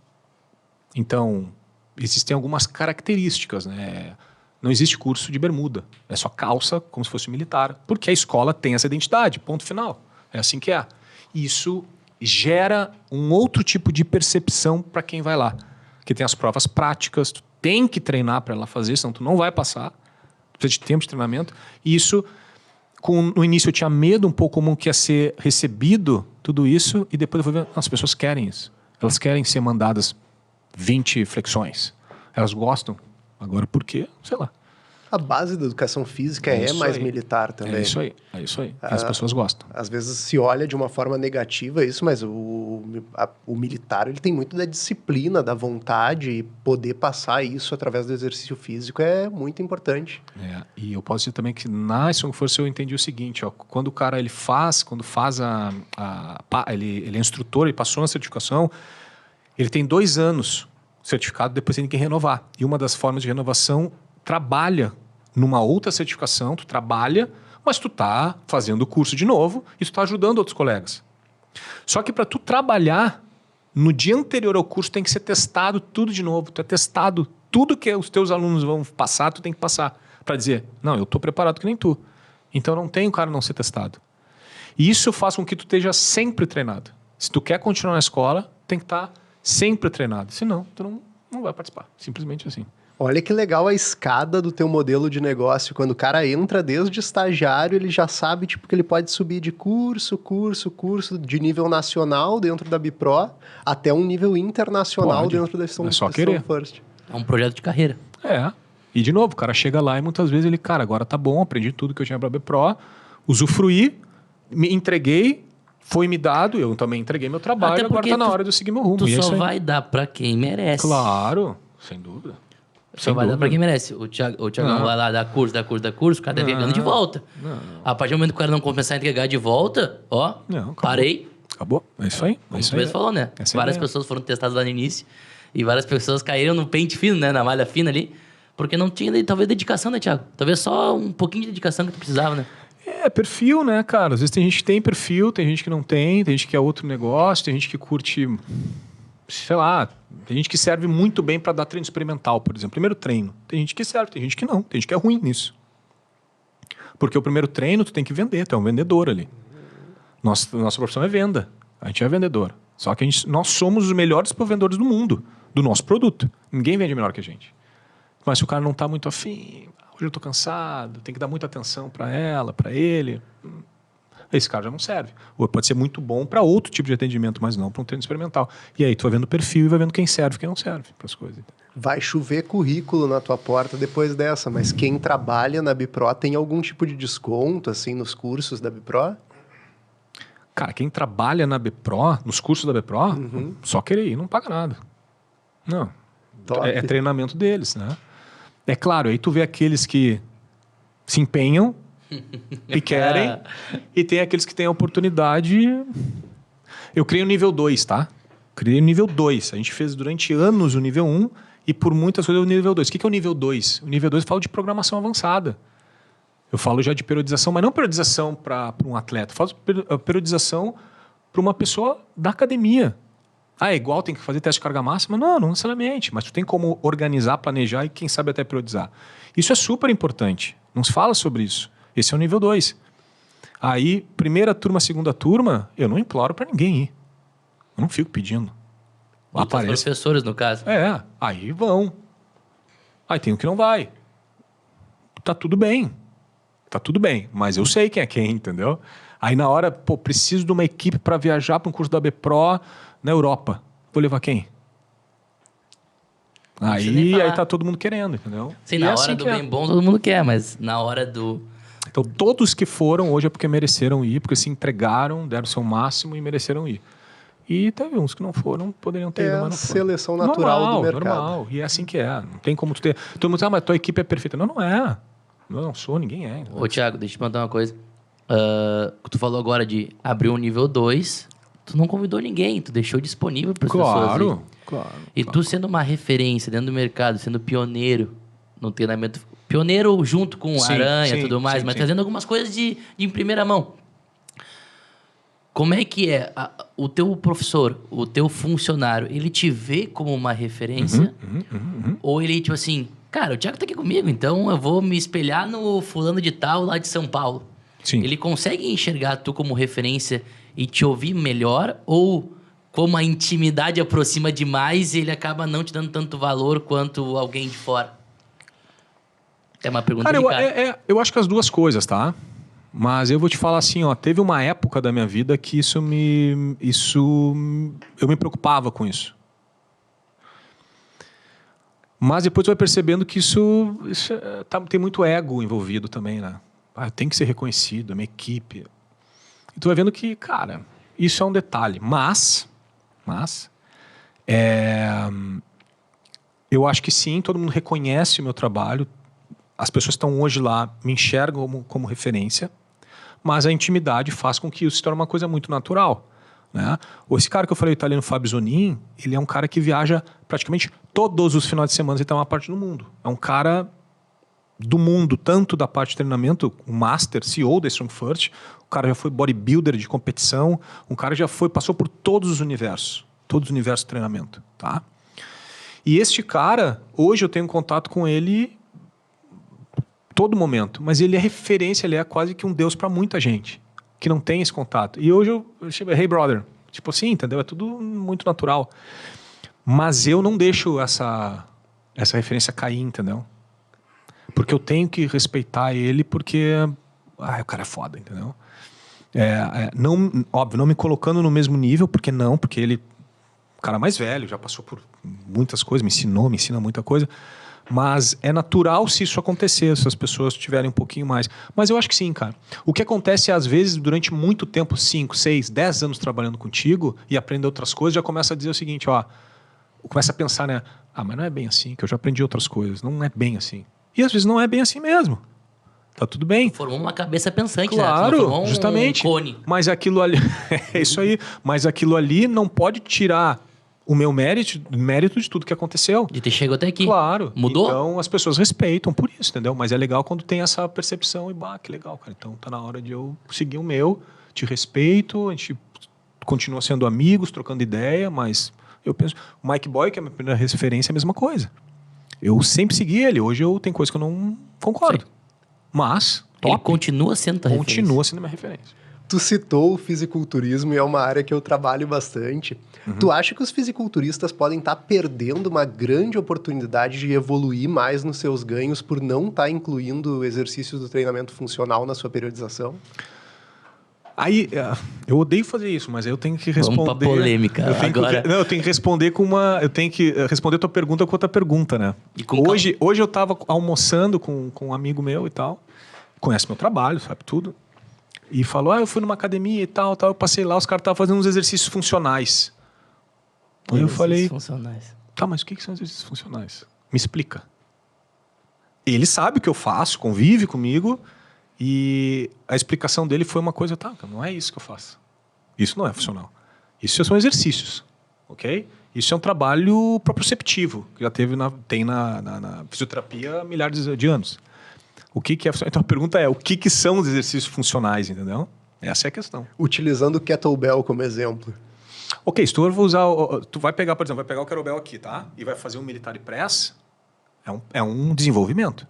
Então, existem algumas características, né? Não existe curso de bermuda. É só calça, como se fosse militar. Porque a escola tem essa identidade, ponto final. É assim que é. Isso gera um outro tipo de percepção para quem vai lá. Que tem as provas práticas, tu tem que treinar para ela fazer, senão tu não vai passar. Precisa de tempo de treinamento. E isso... No início eu tinha medo um pouco como que ia ser recebido tudo isso e depois eu fui ver, as pessoas querem isso. Elas querem ser mandadas 20 flexões. Elas gostam. Agora por quê? Sei lá. A base da educação física é isso mais aí. militar também. É isso aí. As pessoas gostam. Às vezes se olha de uma forma negativa isso, mas o militar ele tem muito da disciplina, da vontade, e poder passar isso através do exercício físico é muito importante. E eu posso dizer também que na Strong Force eu entendi o seguinte, ó, quando o cara ele faz ele é instrutor, ele passou na certificação, ele tem 2 anos certificado, depois tem que renovar. E uma das formas de renovação trabalha numa outra certificação, tu trabalha, mas tu tá fazendo o curso de novo e tu tá ajudando outros colegas. Só que para tu trabalhar, no dia anterior ao curso tem que ser testado tudo de novo. Tu é testado, tudo que os teus alunos vão passar, tu tem que passar. Para dizer, não, eu tô preparado que nem tu. Então não tem o cara não ser testado. E isso faz com que tu esteja sempre treinado. Se tu quer continuar na escola, tem que estar sempre treinado. Senão, tu não vai participar. Simplesmente assim. Olha que legal a escada do teu modelo de negócio. Quando o cara entra desde estagiário, ele já sabe tipo, que ele pode subir de curso, de nível nacional dentro da Bipro, até um nível internacional Pode. dentro da Strong First. É um projeto de carreira. E de novo, o cara chega lá e muitas vezes ele, cara, agora tá bom, aprendi tudo que eu tinha para Bipro, usufruí, me entreguei, foi me dado, eu também entreguei meu trabalho, agora tá na hora de eu seguir meu rumo. Tu só vai dar para quem merece. Claro, sem dúvida. Só vai dar pra quem merece. O Thiagão vai lá dar curso, o cara tá entregando de volta. A partir do momento que o cara não começar a entregar de volta, parei. Acabou. É isso aí. Como você mesmo falou, né? Várias pessoas foram testadas lá no início e várias pessoas caíram no pente fino, né? Na malha fina ali. Porque não tinha, talvez, dedicação, né, Thiago? Talvez só um pouquinho de dedicação que tu precisava, né? Perfil, né, cara? Às vezes tem gente que tem perfil, tem gente que não tem gente que quer outro negócio, tem gente que curte... Sei lá, tem gente que serve muito bem para dar treino experimental, por exemplo. Primeiro treino. Tem gente que serve, tem gente que não. Tem gente que é ruim nisso. Porque o primeiro treino tu tem que vender, tu é um vendedor ali. Nossa profissão é venda. A gente é vendedor. Só que nós somos os melhores vendedores do mundo, do nosso produto. Ninguém vende melhor que a gente. Mas se o cara não está muito afim, hoje eu estou cansado, tem que dar muita atenção para ela, para ele... Esse cara já não serve. Ou pode ser muito bom para outro tipo de atendimento, mas não para um treino experimental. E aí tu vai vendo o perfil e vai vendo quem serve e quem não serve para as coisas. Vai chover currículo na tua porta depois dessa, mas quem trabalha na Bipro tem algum tipo de desconto assim nos cursos da Bipro? Cara, quem trabalha na Bipro, nos cursos da Bipro, só querer ir, não paga nada. Não. É treinamento deles, né? É claro, aí tu vê aqueles que se empenham e querem, e tem aqueles que têm a oportunidade. Eu criei o nível 2, tá? Criei o nível 2. A gente fez durante anos o nível 1 e por muitas coisas o nível 2. O que é o nível 2? O nível 2 eu falo de programação avançada. Eu falo já de periodização, mas não periodização para um atleta. Eu falo periodização para uma pessoa da academia. É igual, tem que fazer teste de carga máxima? Não necessariamente. Mas tu tem como organizar, planejar e quem sabe até periodizar. Isso é super importante. Não se fala sobre isso. Esse é o nível 2. Aí, primeira turma, segunda turma, eu não imploro para ninguém ir. Eu não fico pedindo. Aparece. Os professores, no caso. Aí vão. Aí tem o que não vai. Tá tudo bem. Mas eu sei quem é quem, entendeu? Aí na hora, preciso de uma equipe para viajar para um curso da Bipro na Europa. Vou levar quem? Aí tá todo mundo querendo, entendeu? Sim, na hora do bem bom todo mundo quer, mas na hora do... Então, todos que foram hoje é porque mereceram ir, porque se entregaram, deram o seu máximo e mereceram ir. E teve uns que não foram, poderiam ter ido, mas não foram. Seleção natural do mercado. Normal. E é assim que é. Não tem como tu ter... Todo mundo mas tua equipe é perfeita. Não é. Eu não sou, ninguém é. Ô, Thiago, deixa eu te perguntar uma coisa. Tu falou agora de abrir um nível 2, tu não convidou ninguém, tu deixou disponível para as pessoas. Claro. E tu sendo uma referência dentro do mercado, sendo pioneiro no treinamento... Pioneiro junto com Aranha e tudo mais, mas trazendo algumas coisas de primeira mão. Como é que é o teu professor, o teu funcionário, ele te vê como uma referência? Ou ele, tipo assim, cara, o Thiago tá aqui comigo, então eu vou me espelhar no fulano de tal lá de São Paulo. Sim. Ele consegue enxergar tu como referência e te ouvir melhor? Ou como a intimidade aproxima demais, ele acaba não te dando tanto valor quanto alguém de fora? É uma pergunta delicada. Eu acho que as duas coisas, tá? Mas eu vou te falar assim, teve uma época da minha vida que eu me preocupava com isso. Mas depois tu vai percebendo que isso tem muito ego envolvido também, né? Tem que ser reconhecido, é uma equipe. E tu vai vendo que, cara, isso é um detalhe. Mas eu acho que sim, todo mundo reconhece o meu trabalho. As pessoas que estão hoje lá me enxergam como referência, mas a intimidade faz com que isso se torne uma coisa muito natural. Né? Esse cara que eu falei, o italiano Fabio Zonin, ele é um cara que viaja praticamente todos os finais de semana, ele está em uma parte do mundo. É um cara do mundo, tanto da parte de treinamento, o Master, CEO da Strong First, o cara já foi bodybuilder de competição, um cara já passou por todos os universos de treinamento. Tá? E este cara, hoje eu tenho contato com ele todo momento, mas ele é referência, ele é quase que um deus para muita gente que não tem esse contato. E hoje eu chamo, hey brother, tipo assim, entendeu? É tudo muito natural. Mas eu não deixo essa referência cair, entendeu? Porque eu tenho que respeitar ele porque o cara é foda, entendeu? Óbvio, não me colocando no mesmo nível, porque ele o cara mais velho, já passou por muitas coisas, me ensina muita coisa. Mas é natural se isso acontecer, se as pessoas tiverem um pouquinho mais. Mas eu acho que sim, cara. O que acontece, às vezes, durante muito tempo, 5, 6, 10 anos trabalhando contigo e aprender outras coisas, já começa a dizer o seguinte, começa a pensar, né? Mas não é bem assim, que eu já aprendi outras coisas. Não é bem assim. E às vezes não é bem assim mesmo. Tá tudo bem. Formou uma cabeça pensante, claro, né? Formou justamente. Um cone. Mas aquilo ali... é isso aí. Mas aquilo ali não pode tirar o meu mérito de tudo que aconteceu. De ter chegado até aqui. Claro. Mudou? Então as pessoas respeitam por isso, entendeu? Mas é legal quando tem essa percepção e, que legal, cara. Então tá na hora de eu seguir o meu, te respeito, a gente continua sendo amigos, trocando ideia, mas eu penso... O Mike Boy, que é a minha primeira referência, é a mesma coisa. Eu sempre segui ele. Hoje tem coisa que eu não concordo. Sim. Mas, top. Ele continua sendo tua referência. Continua sendo minha referência. Tu citou o fisiculturismo e é uma área que eu trabalho bastante. Uhum. Tu acha que os fisiculturistas podem estar perdendo uma grande oportunidade de evoluir mais nos seus ganhos por não estar incluindo exercícios do treinamento funcional na sua periodização? Aí, eu odeio fazer isso, mas eu tenho que responder... Vamos pra polêmica agora. Eu tenho que responder eu tenho que responder a tua pergunta com outra pergunta, né? Hoje eu estava almoçando com um amigo meu e tal, conhece meu trabalho, sabe tudo, e falou, eu fui numa academia e tal, eu passei lá, os caras estavam fazendo uns exercícios funcionais. Aí eu falei... funcionais. Tá, mas o que são exercícios funcionais? Me explica. Ele sabe o que eu faço, convive comigo... E a explicação dele foi uma coisa, não é isso que eu faço. Isso não é funcional. Isso são exercícios, ok? Isso é um trabalho proprioceptivo, que já tem na fisioterapia há milhares de anos. O que é funcional? Então a pergunta é, o que são os exercícios funcionais, entendeu? Essa é a questão. Utilizando o kettlebell como exemplo. Ok, se tu vai pegar, por exemplo, o kettlebell aqui, tá? E vai fazer um military press, é um desenvolvimento.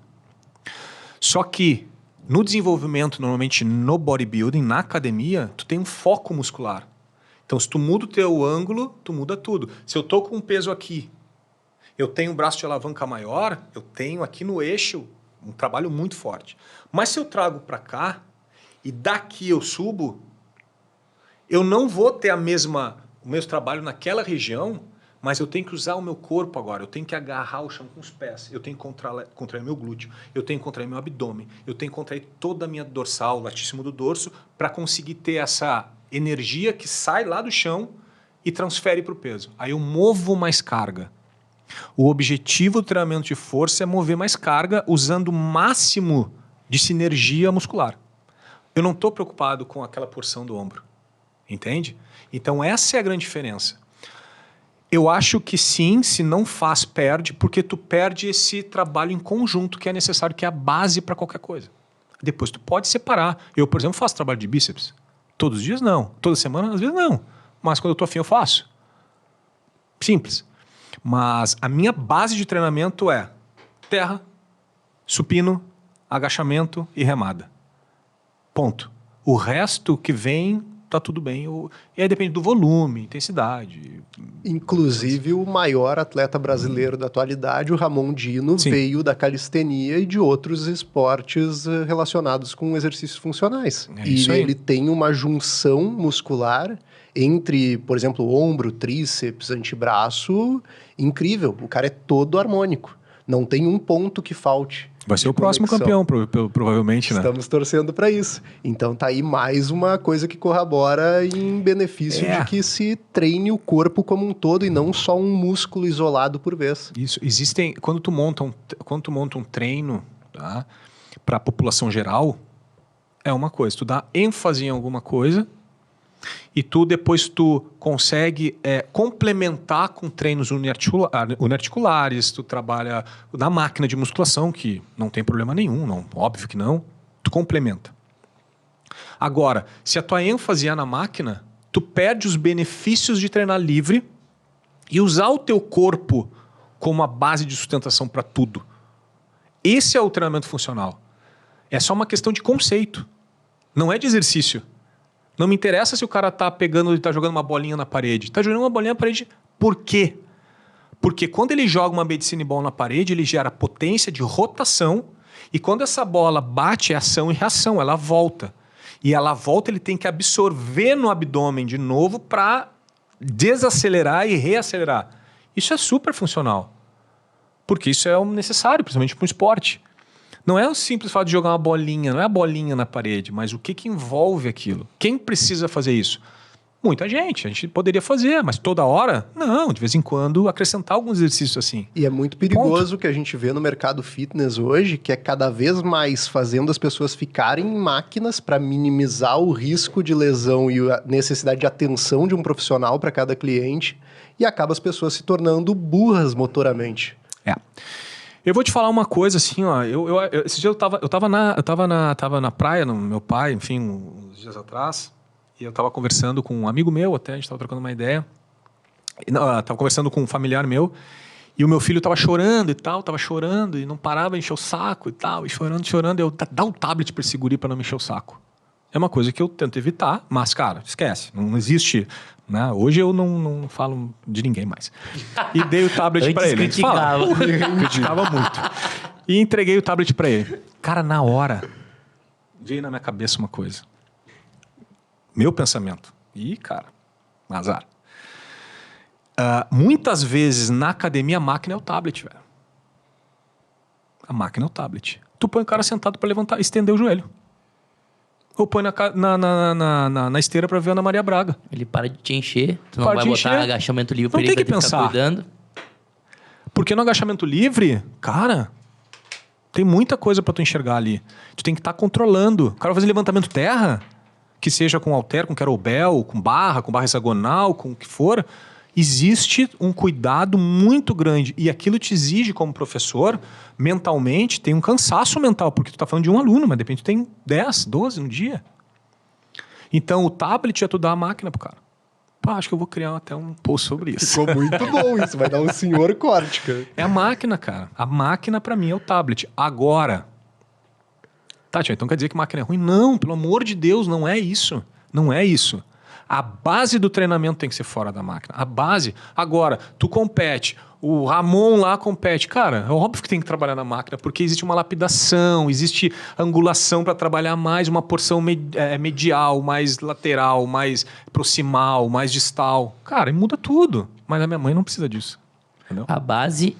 Só que no desenvolvimento, normalmente no bodybuilding, na academia, tu tem um foco muscular. Então, se tu muda o teu ângulo, tu muda tudo. Se eu tô com um peso aqui, eu tenho um braço de alavanca maior, eu tenho aqui no eixo um trabalho muito forte. Mas se eu trago para cá e daqui eu subo, eu não vou ter o mesmo trabalho naquela região, mas eu tenho que usar o meu corpo agora, eu tenho que agarrar o chão com os pés, eu tenho que contrair meu glúteo, eu tenho que contrair meu abdômen, eu tenho que contrair toda a minha dorsal, o latíssimo do dorso, para conseguir ter essa energia que sai lá do chão e transfere para o peso. Aí eu movo mais carga. O objetivo do treinamento de força é mover mais carga usando o máximo de sinergia muscular. Eu não estou preocupado com aquela porção do ombro, entende? Então essa é a grande diferença. Eu acho que sim, se não faz, perde, porque tu perde esse trabalho em conjunto que é necessário, que é a base para qualquer coisa. Depois tu pode separar. Eu, por exemplo, faço trabalho de bíceps. Todos os dias não. Toda semana, às vezes não. Mas quando eu tô afim, eu faço. Simples. Mas a minha base de treinamento é terra, supino, agachamento e remada. Ponto. O resto que vem... tá tudo bem. E aí depende do volume, intensidade. Inclusive, o maior atleta brasileiro da atualidade, o Ramon Dino, Sim. veio da calistenia e de outros esportes relacionados com exercícios funcionais. Isso aí. Ele tem uma junção muscular entre, por exemplo, ombro, tríceps, antebraço, incrível. O cara é todo harmônico. Não tem um ponto que falte. Vai ser o próximo campeão, provavelmente, né? Estamos torcendo para isso. Então tá aí mais uma coisa que corrobora em benefício de que se treine o corpo como um todo e não só um músculo isolado por vez. Isso. Existem... Quando tu monta um treino, tá, para a população geral, é uma coisa. Tu dá ênfase em alguma coisa e depois tu consegue complementar com treinos uniarticulares, tu trabalha na máquina de musculação, que não tem problema nenhum, não, óbvio que não, tu complementa. Agora, se a tua ênfase é na máquina, tu perde os benefícios de treinar livre e usar o teu corpo como a base de sustentação para tudo. Esse é o treinamento funcional. É só uma questão de conceito, não é de exercício. Não me interessa se o cara tá pegando e tá jogando uma bolinha na parede. Tá jogando uma bolinha na parede por quê? Porque quando ele joga uma medicine ball na parede, ele gera potência de rotação e quando essa bola bate, é ação e reação, ela volta. E ela volta, ele tem que absorver no abdômen de novo para desacelerar e reacelerar. Isso é super funcional. Porque isso é necessário, principalmente para um esporte. Não é o simples fato de jogar uma bolinha, não é a bolinha na parede, mas o que envolve aquilo? Quem precisa fazer isso? Muita gente. A gente poderia fazer, mas toda hora? Não, de vez em quando acrescentar alguns exercícios assim. E é muito perigoso o que a gente vê no mercado fitness hoje, que é cada vez mais fazendo as pessoas ficarem em máquinas para minimizar o risco de lesão e a necessidade de atenção de um profissional para cada cliente, e acaba as pessoas se tornando burras motoramente. Eu vou te falar uma coisa assim, ó. Esse dia eu tava na praia, no meu pai, enfim, uns dias atrás, e eu tava conversando com um amigo meu até, a gente tava trocando uma ideia. Tava conversando com um familiar meu, e o meu filho tava chorando e não parava de encher o saco e tal, e chorando, eu dá o tablet pra esse guri pra não me encher o saco. É uma coisa que eu tento evitar, mas, cara, esquece, não existe, né? Hoje eu não falo de ninguém mais. E dei o tablet pra ele. Criticava muito. E entreguei o tablet pra ele. Cara, na hora, veio na minha cabeça uma coisa. Meu pensamento. Ih, cara, azar. Muitas vezes na academia a máquina é o tablet, velho. A máquina é o tablet. Tu põe o cara sentado pra levantar, estender o joelho. Ou põe na esteira pra ver a Ana Maria Braga. Ele para de te encher, tu não vai botar agachamento livre pra ele, vai ter que pensar. Ficar cuidando. Porque no agachamento livre, cara, tem muita coisa pra tu enxergar ali. Tu tem que estar controlando. O cara vai fazer levantamento terra, que seja com halter, com kettlebell, com barra hexagonal, com o que for. Existe um cuidado muito grande. E aquilo te exige, como professor, mentalmente, tem um cansaço mental, porque tu tá falando de um aluno, mas de repente tem 10, 12 no dia. Então, o tablet é tu dar a máquina pro cara. Pá, acho que eu vou criar até um post sobre isso. Ficou muito bom isso, vai dar um senhor corte, cara. É a máquina, cara. A máquina, pra mim, é o tablet. Agora... Tá, tia, então quer dizer que máquina é ruim? Não, pelo amor de Deus, não é isso. Não é isso. A base do treinamento tem que ser fora da máquina. A base... Agora, tu compete, o Ramon lá compete. Cara, é óbvio que tem que trabalhar na máquina, porque existe uma lapidação, existe angulação para trabalhar mais uma porção medial, mais lateral, mais proximal, mais distal. Cara, muda tudo. Mas a minha mãe não precisa disso. Entendeu? A base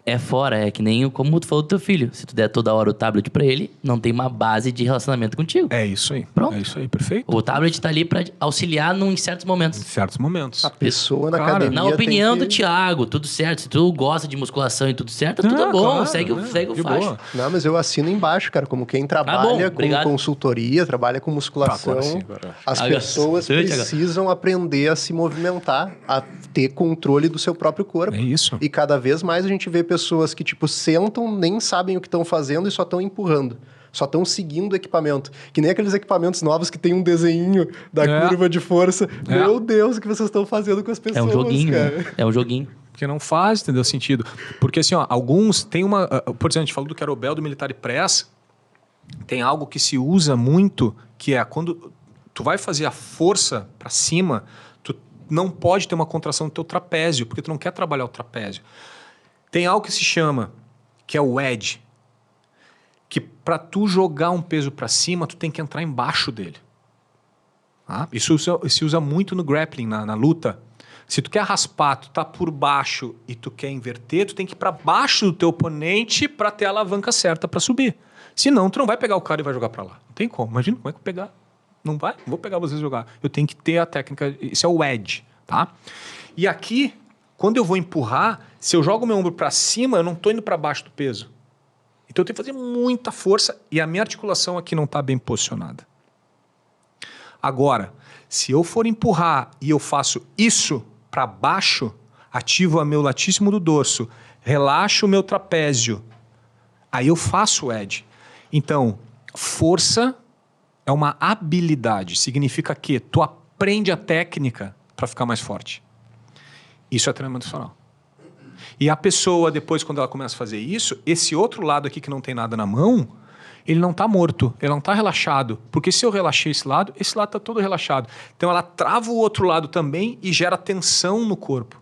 é fora, é que nem como tu falou do teu filho. Se tu der toda hora o tablet pra ele, não tem uma base de relacionamento contigo. É isso aí. Pronto. É isso aí, perfeito. O tablet tá ali pra auxiliar em certos momentos. Em certos momentos. A pessoa na Cara, academia Na opinião tem que... do Thiago, tudo certo. Se tu gosta de musculação e tudo certo, tudo é bom. Claro, segue o faixa. boa. Não, mas eu assino embaixo, cara, como quem trabalha com obrigado. consultoria, trabalha com musculação, Tá, agora sim, agora. as pessoas precisam aprender a se movimentar, a ter controle do seu próprio corpo. É isso. E cada vez mais a gente vê pessoas que, tipo, sentam, nem sabem o que estão fazendo e só estão empurrando. Só estão seguindo o equipamento. Que nem aqueles equipamentos novos que tem um desenho da curva de força. Meu Deus, o que vocês estão fazendo com as pessoas, É um joguinho, cara? né? É um joguinho. Porque não faz, entendeu, sentido. Porque assim, ó, alguns tem uma... Por exemplo, a gente falou do kettlebell, do military press. Tem algo que se usa muito, que é quando tu vai fazer a força para cima, tu não pode ter uma contração do teu trapézio, porque tu não quer trabalhar o trapézio. Tem algo que se chama, que é o wedge, que para tu jogar um peso para cima, tu tem que entrar embaixo dele. Isso se usa muito no grappling, na luta. Se tu quer raspar, tu tá por baixo e tu quer inverter, tu tem que ir para baixo do teu oponente para ter a alavanca certa para subir. Senão, tu não vai pegar o cara e vai jogar para lá. Não tem como. Imagina como é que eu pegar. Não vai? Não vou pegar vocês jogar. Eu tenho que ter a técnica. Isso é o edge, tá? E aqui, quando eu vou empurrar, se eu jogo meu ombro para cima, eu não tô indo para baixo do peso. Então eu tenho que fazer muita força e a minha articulação aqui não tá bem posicionada. Agora, se eu for empurrar e eu faço isso para baixo, ativo o meu latíssimo do dorso, relaxo o meu trapézio, aí eu faço o edge. Então, força é uma habilidade. Significa que tu aprende a técnica para ficar mais forte. Isso é treinamento funcional. E a pessoa, depois, quando ela começa a fazer isso, esse outro lado aqui que não tem nada na mão, ele não está morto, ele não está relaxado. Porque se eu relaxei esse lado está todo relaxado. Então ela trava o outro lado também e gera tensão no corpo.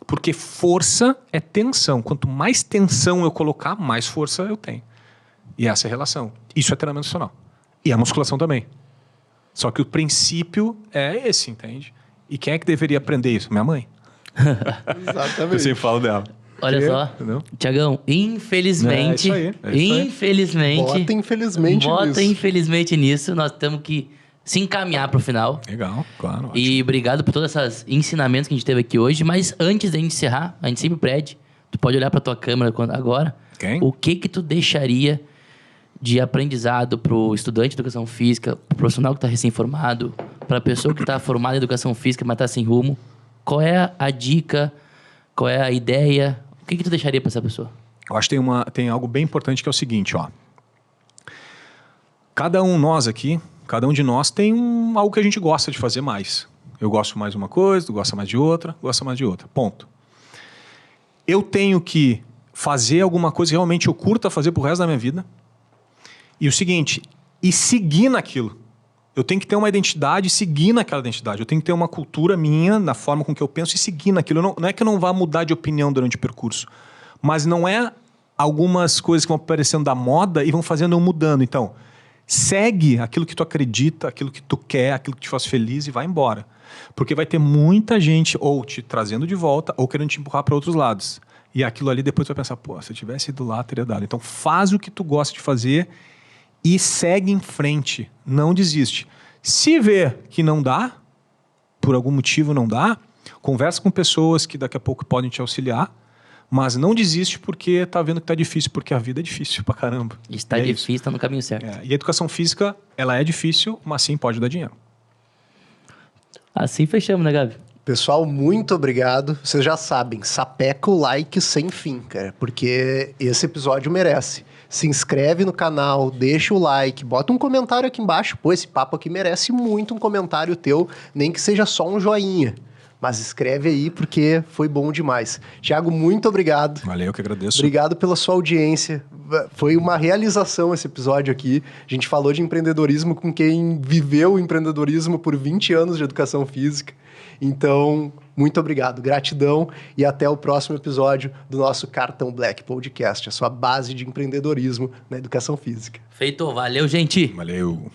Porque força é tensão. Quanto mais tensão eu colocar, mais força eu tenho. E essa é a relação. Isso é treinamento funcional. E a musculação também. Só que o princípio é esse, entende? E quem é que deveria aprender isso? Minha mãe. Exatamente. Eu sempre falo dela. Olha só, Entendeu? Tiagão, infelizmente, É isso aí. infelizmente, Bota infelizmente nisso, nós temos que se encaminhar para o final. Legal, claro. E obrigado por todos esses ensinamentos que a gente teve aqui hoje, mas antes de a gente encerrar, a gente sempre pede, tu pode olhar para tua câmera agora, Quem? o que tu deixaria de aprendizado pro estudante de educação física, pro profissional que está recém-formado, para a pessoa que está formada em educação física, mas está sem rumo? Qual é a dica? Qual é a ideia? O que tu deixaria para essa pessoa? Eu acho que tem algo bem importante que é o seguinte, ó. Cada um de nós tem algo que a gente gosta de fazer mais. Eu gosto mais de uma coisa, tu gosta mais de outra, gosta mais de outra. Ponto. Eu tenho que fazer alguma coisa que realmente eu curta fazer pro resto da minha vida. E o seguinte, e seguir naquilo. Eu tenho que ter uma identidade e seguir naquela identidade. Eu tenho que ter uma cultura minha, na forma com que eu penso e seguir naquilo. Não é que eu não vá mudar de opinião durante o percurso. Mas não é algumas coisas que vão aparecendo da moda e vão fazendo eu mudando. Então, segue aquilo que tu acredita, aquilo que tu quer, aquilo que te faz feliz e vai embora. Porque vai ter muita gente ou te trazendo de volta ou querendo te empurrar para outros lados. E aquilo ali depois tu vai pensar, pô, se eu tivesse ido lá, teria dado. Então, faz o que tu gosta de fazer e segue em frente, não desiste. Se vê que não dá, por algum motivo não dá, conversa com pessoas que daqui a pouco podem te auxiliar, mas não desiste porque tá vendo que tá difícil, porque a vida é difícil pra caramba. Está difícil, está no caminho certo. E a educação física, ela é difícil, mas sim pode dar dinheiro. Assim fechamos, né, Gabi? Pessoal, muito obrigado. Vocês já sabem, sapeca o like sem fim, cara, porque esse episódio merece. Se inscreve no canal, deixa o like, bota um comentário aqui embaixo. Pô, esse papo aqui merece muito um comentário teu, nem que seja só um joinha. Mas escreve aí, porque foi bom demais. Thiago, muito obrigado. Valeu, que agradeço. Obrigado pela sua audiência. Foi uma realização esse episódio aqui. A gente falou de empreendedorismo com quem viveu o empreendedorismo por 20 anos de educação física. Então, muito obrigado, gratidão e até o próximo episódio do nosso Cartão Black Podcast, a sua base de empreendedorismo na educação física. Feito, valeu, gente! Valeu.